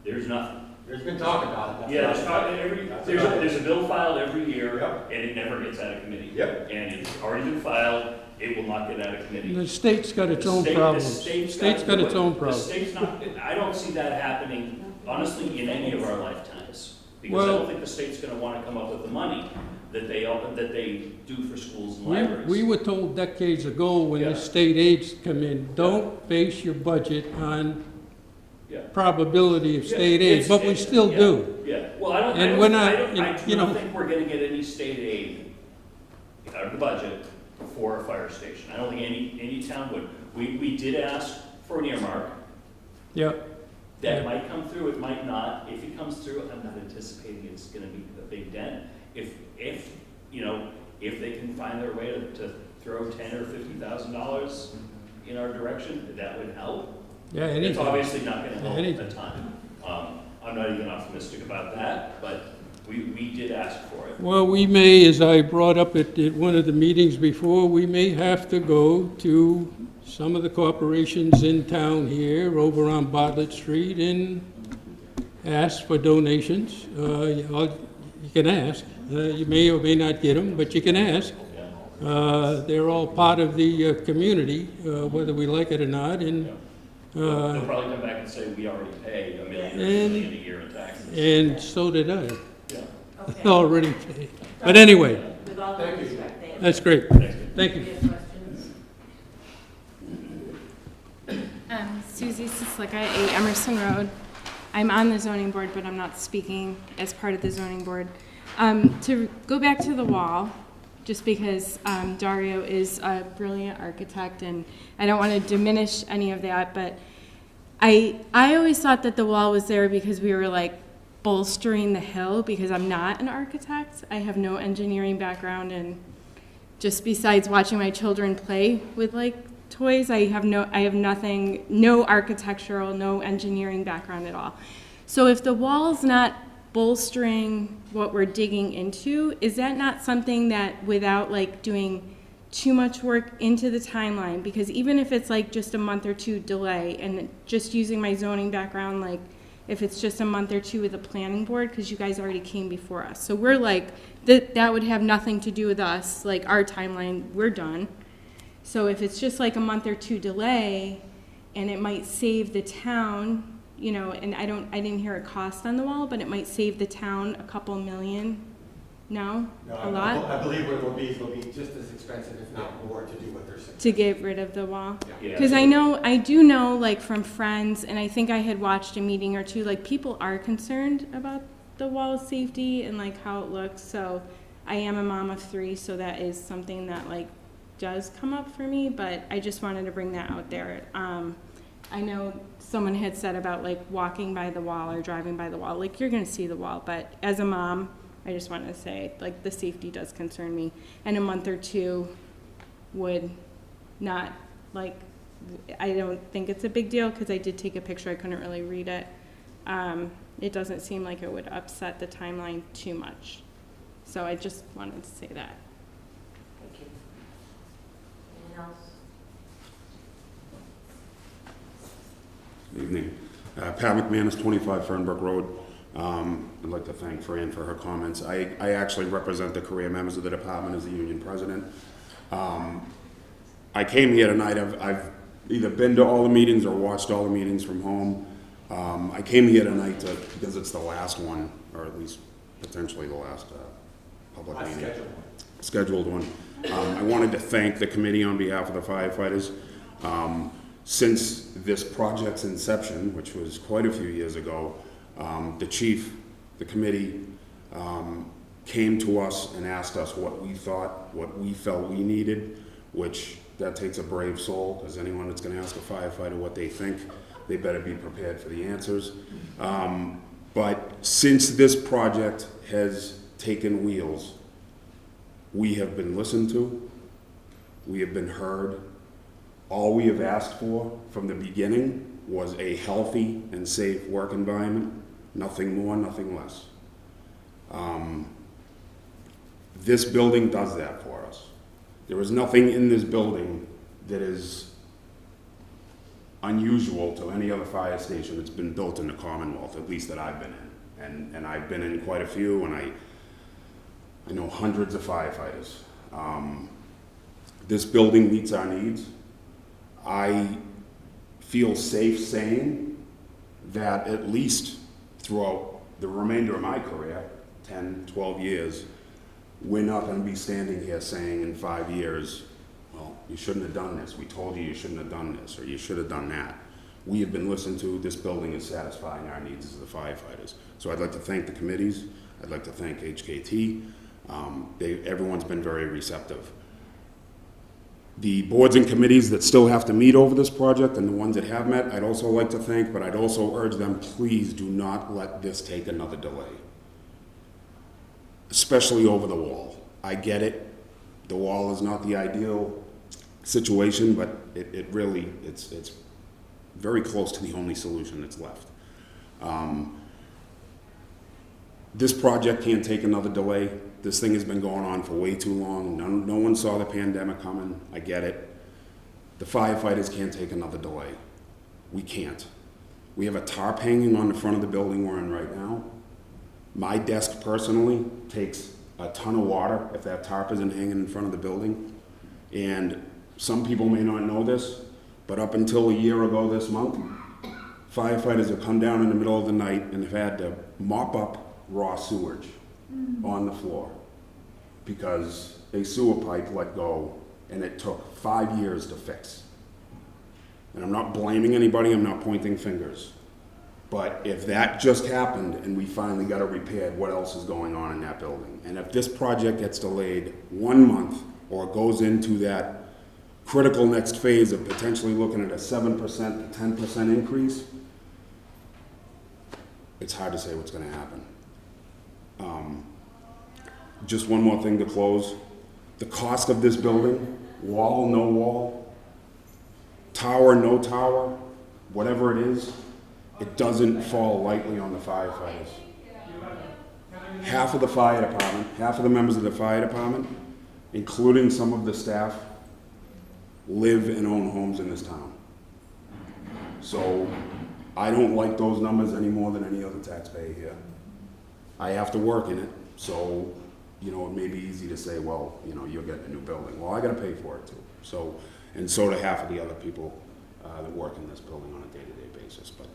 There's nothing. There's been talk about it. That's Yeah, about there's, it. there's a bill filed every year, Yep. and it never gets out of committee. Yep. And it's already been filed, it will not get out of committee. The state's got its The own state- problems. The state's State's got its own The problems. state's not, I don't see that happening, honestly, in any of our lifetimes. Because I Well- don't think the state's gonna wanna come up with the money that they do for schools and We libraries. were told decades ago when Yeah. the state aids come in, don't base your budget on Yeah. probability of Yeah, state aid, it's- but we it- still yeah, do. Yeah, well, I don't, And I we're don't, not- I don't, I you don't know- think we're gonna get any state aid out of the budget for a fire station. I don't think any town would. We did ask for an earmark. Yeah, That might come through, it might not. If it comes through, I'm not anticipating it's gonna be a big dent. If, you know, if they can find their way to throw $10,000 or $50,000 in our direction, that would help. yeah, It's anything. obviously not gonna help Anything. a ton. I'm not even optimistic about that, but we did ask for it. Well, we may, as I brought up at one of the meetings before, we may have to go to some of the corporations in town here, over on Bartlett Street, and ask for donations. You can ask. You may or may not get them, but you can ask. They're all part of the community, whether we like it or not, and They'll probably come back and say, we already pay $1 million or $2 million a year in taxes. and so did I. Yeah. Okay. Already paid. But anyway, With all due respect, thank you. that's great. Thank you. Any questions? Susie Sislicka, 8 Emerson Road. I'm on the zoning board, but I'm not speaking as part of the zoning board. To go back to the wall, just because Dario is a brilliant architect, and I don't want to diminish any of that, but I always thought that the wall was there because we were like bolstering the hill, because I'm not an architect. I have no engineering background, and just besides watching my children play with like toys, I have nothing, no architectural, no engineering background at all. So if the wall's not bolstering what we're digging into, is that not something that, without like doing too much work into the timeline, because even if it's like just a month or two delay, and just using my zoning background, like if it's just a month or two with the planning board, because you guys already came before us, so we're like, that would have nothing to do with us, like our timeline, we're done. So if it's just like a month or two delay, and it might save the town, you know, and I didn't hear a cost on the wall, but it might save the town a couple million. No? A lot? I believe what it'll be just as expensive, if not more, to do what they're saying. To get rid of the wall? Yeah. Because I do know, like, from friends, and I think I had watched a meeting or two, like, people are concerned about the wall safety and, like, how it looks. So I am a mom of 3, so that is something that, like, does come up for me, but I just wanted to bring that out there. I know someone had said about, like, walking by the wall or driving by the wall, like, you're gonna see the wall, but as a mom, I just wanted to say, like, the safety does concern me, and a month or two would not, like, I don't think it's a big deal, because I did take a picture, I couldn't really read it. It doesn't seem like it would upset the timeline too much. So I just wanted to say that. Thank you. Anyone else? Evening. Pat McManus, 25 Fernbrook Road. I'd like to thank Fran for her comments. I actually represent the career members of the department as the union president. I came here tonight, I've either been to all the meetings or watched all the meetings from home. I came here tonight because it's the last one, or at least potentially the last public meeting. Scheduled one. I wanted to thank the committee on behalf of the firefighters. Since this project's inception, which was quite a few years ago, the chief, the committee, came to us and asked us what we thought, what we felt we needed, which that takes a brave soul, because anyone that's going to ask a firefighter what they think, they better be prepared for the answers. But since this project has taken wheels, we have been listened to, we have been heard. All we have asked for from the beginning was a healthy and safe work environment, nothing more, nothing less. This building does that for us. There is nothing in this building that is unusual to any other fire station that's been built in the Commonwealth, at least that I've been in. And I've been in quite a few, and I know hundreds of firefighters. This building meets our needs. I feel safe saying that at least throughout the remainder of my career, 10, 12 years, we're not going to be standing here saying in 5 years, well, you shouldn't have done this. We told you you shouldn't have done this, or you should have done that. We have been listened to. This building is satisfying our needs as the firefighters. So I'd like to thank the committees. I'd like to thank HKT. Everyone's been very receptive. The boards and committees that still have to meet over this project and the ones that have met, I'd also like to thank, but I'd also urge them, please do not let this take another delay. Especially over the wall. I get it. The wall is not the ideal situation, but it's very close to the only solution that's left. This project can't take another delay. This thing has been going on for way too long. No one saw the pandemic coming. I get it. The firefighters can't take another delay. We can't. We have a tarp hanging on the front of the building we're in right now. My desk personally takes a ton of water if that tarp isn't hanging in front of the building. And some people may not know this, but up until a year ago this month, firefighters have come down in the middle of the night and have had to mop up raw sewage on the floor because a sewer pipe let go and it took 5 years to fix. And I'm not blaming anybody, I'm not pointing fingers. But if that just happened and we finally got it repaired, what else is going on in that building? And if this project gets delayed 1 month or goes into that critical next phase of potentially looking at a 7% to 10% increase, it's hard to say what's going to happen. Just one more thing to close. The cost of this building, wall, no wall, tower, no tower, whatever it is, it doesn't fall lightly on the firefighters. Half of the fire department, half of the members of the fire department, including some of the staff, live and own homes in this town. So I don't like those numbers any more than any other taxpayer here. I have to work in it, so, you know, it may be easy to say, well, you know, you're getting a new building. Well, I gotta pay for it too. So, and so do half of the other people that work in this building on a day-to-day basis. But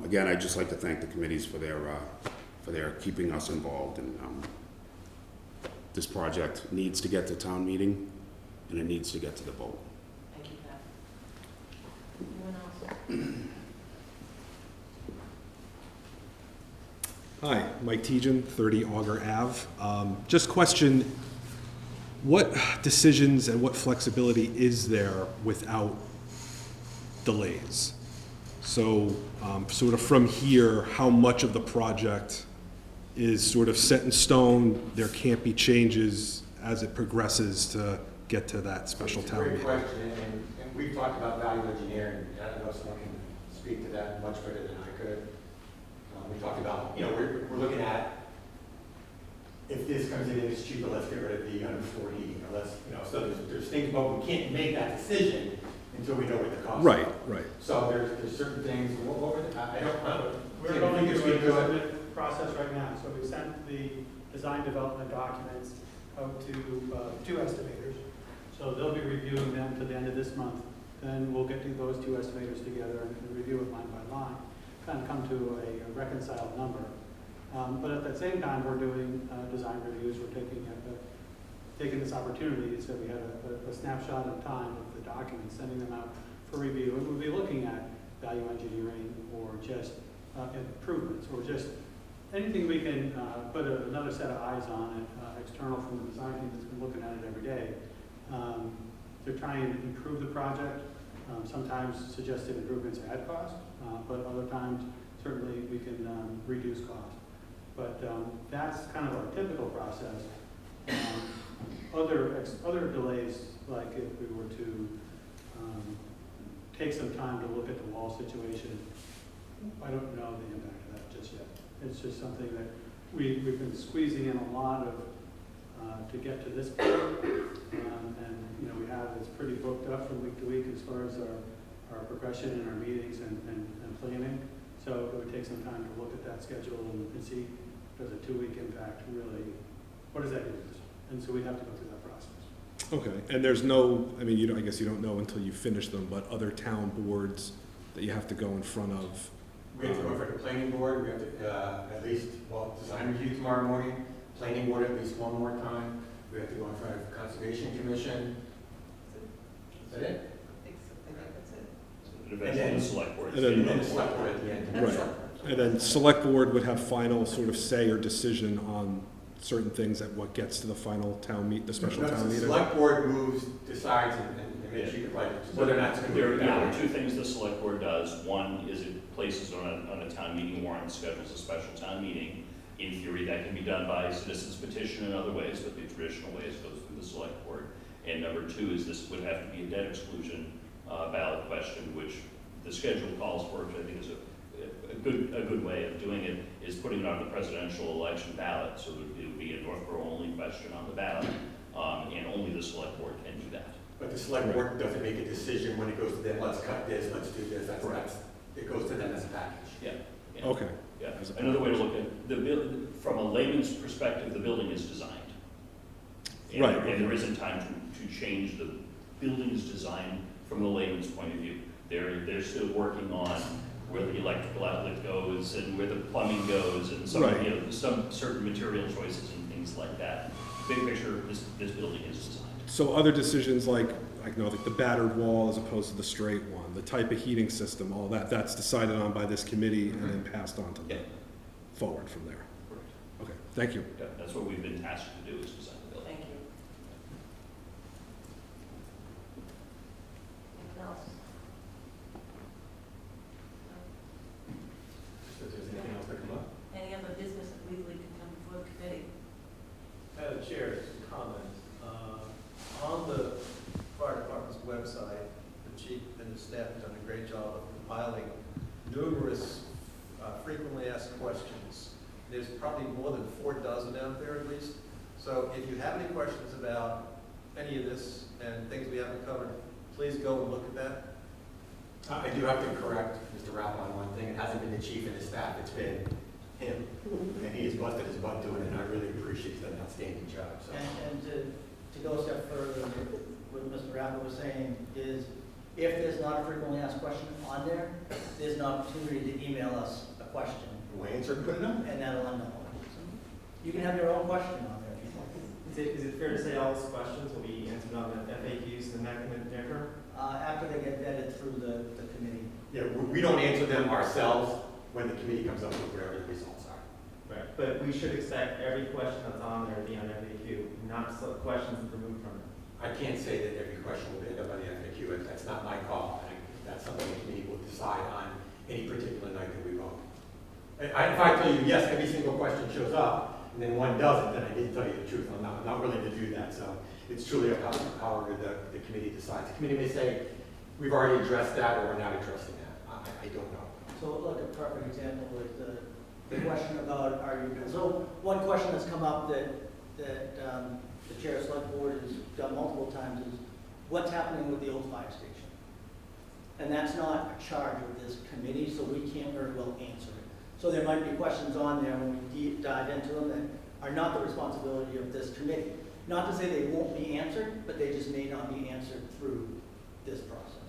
again, I'd just like to thank the committees for their keeping us involved. And this project needs to get to town meeting, and it needs to get to the vote. Thank you, Pat. Anyone else? Hi, Mike Tejan, 30 Auger Ave. Just question, what decisions and what flexibility is there without delays? So sort of from here, how much of the project is sort of set in stone, there can't be changes as it progresses to get to that special town meeting? It's a great question, and we've talked about value engineering. I don't know if someone can speak to that much better than I could. We talked about, you know, we're looking at, if this comes in and it's cheaper, let's get rid of the underfloor heating, or let's, you know, so there's things, but we can't make that decision until we know what the cost is. Right, right. So there's certain things, what were the, I don't know. We're going through a development process right now, so we sent the design development documents out to 2 estimators. So they'll be reviewing them to the end of this month. Then we'll get those 2 estimators together and review it line by line, kind of come to a reconciled number. But at the same time, we're doing design reviews. We're taking this opportunity, so we had a snapshot of time of the documents, sending them out for review, and we'll be looking at value engineering or just improvements, or just anything we can put another set of eyes on it, external from the design team that's been looking at it every day. To try and improve the project. Sometimes suggested improvements add cost, but other times certainly we can reduce cost. But that's kind of our typical process. Other delays, like if we were to take some time to look at the wall situation, I don't know the impact of that just yet. It's just something that we've been squeezing in a lot of to get to this point, and you know, it's pretty booked up from week to week as far as our progression and our meetings and planning. So it would take some time to look at that schedule and see, does a 2-week impact really, what does that do? And so we'd have to go through that process. Okay, and there's no, I mean, I guess you don't know until you finish them, but other town boards that you have to go in front of? We have to go for the planning board, we have to, at least, well, design review tomorrow morning, planning board at least one more time, we have to go in front of Conservation Commission. Is that it? I think that's it. And eventually the select board. And then- And the select board at the end. Right, and then select board would have final sort of say or decision on certain things at what gets to the final the special No, town the meeting? select board moves, decides, and makes you, like, whether or not it's going to There be. are two things the select board does. One is it places on a town meeting warrant, schedules a special town meeting. In theory, that can be done by citizens petition in other ways, but the traditional ways goes through the select board. And number two is this would have to be a debt exclusion ballot question, which the schedule calls for, which I think is a good way of doing it, is putting it on the presidential election ballot. So it would be a Northborough only question on the ballot, and only the select board can do that. But the select board doesn't make a decision when it goes to them, let's cut this, let's do this, it goes to them as a package. Yeah. Yeah. Okay. Yeah. Another way to look at from a layman's perspective, the building is designed. And Right. And there isn't time to change the building's design from the layman's point of view. They're still working on where the electrical outlet goes and where the plumbing goes and some, Right. some certain material choices and things like that. Big picture, this building is designed. So other decisions like the battered wall as opposed to the straight one, the type of heating system, all that, that's decided on by this committee and then passed on to them, forward from there. Correct. Okay, thank you. Yeah, that's what we've been tasked to do, is design the building. Thank you. Anything else? If there's anything else to come up? Any other business that legally can come before the committee? Madam Chair, just a comment. On the fire department's website, the chief and his staff have done a great job of compiling numerous frequently asked questions. There's probably more than 4 dozen out there at least. So if you have any questions about any of this and things we haven't covered, please go and look at that. I do have to correct Mr. Rapp on one thing, it hasn't been the chief and his staff, it's been him. And he has busted his butt doing it, and I really appreciate that outstanding job, so. And to go a step further, what Mr. Rapp was saying is, if there's not a frequently asked question on there, there's an opportunity to email us a question. We'll answer and put it on. And that'll unknown. You can have your own question on there if you want. Is it fair to say all those questions will be answered on the FAQs in the near term? After they get vetted through the committee. Yeah, we don't answer them ourselves when the committee comes up with whatever the results are. Right. But we should expect every question that's on there to be on FAQ, not questions removed from it. I can't say that every question will end up on the FAQ, that's not my call. That's something the committee will decide on any particular night that we vote. If I tell you, yes, every single question shows up, and then one doesn't, then I didn't tell you the truth. I'm not willing to do that, so it's truly up to however the committee decides. The committee may say, we've already addressed that, or we're not addressing that. I don't know. So like a perfect example is the question about so one question that's come up that the chair of select board has done multiple times is what's happening with the old fire station? And that's not a charge of this committee, so we can't very well answer it. So there might be questions on there when we deep dive into them that are not the responsibility of this committee. Not to say they won't be answered, but they just may not be answered through this process.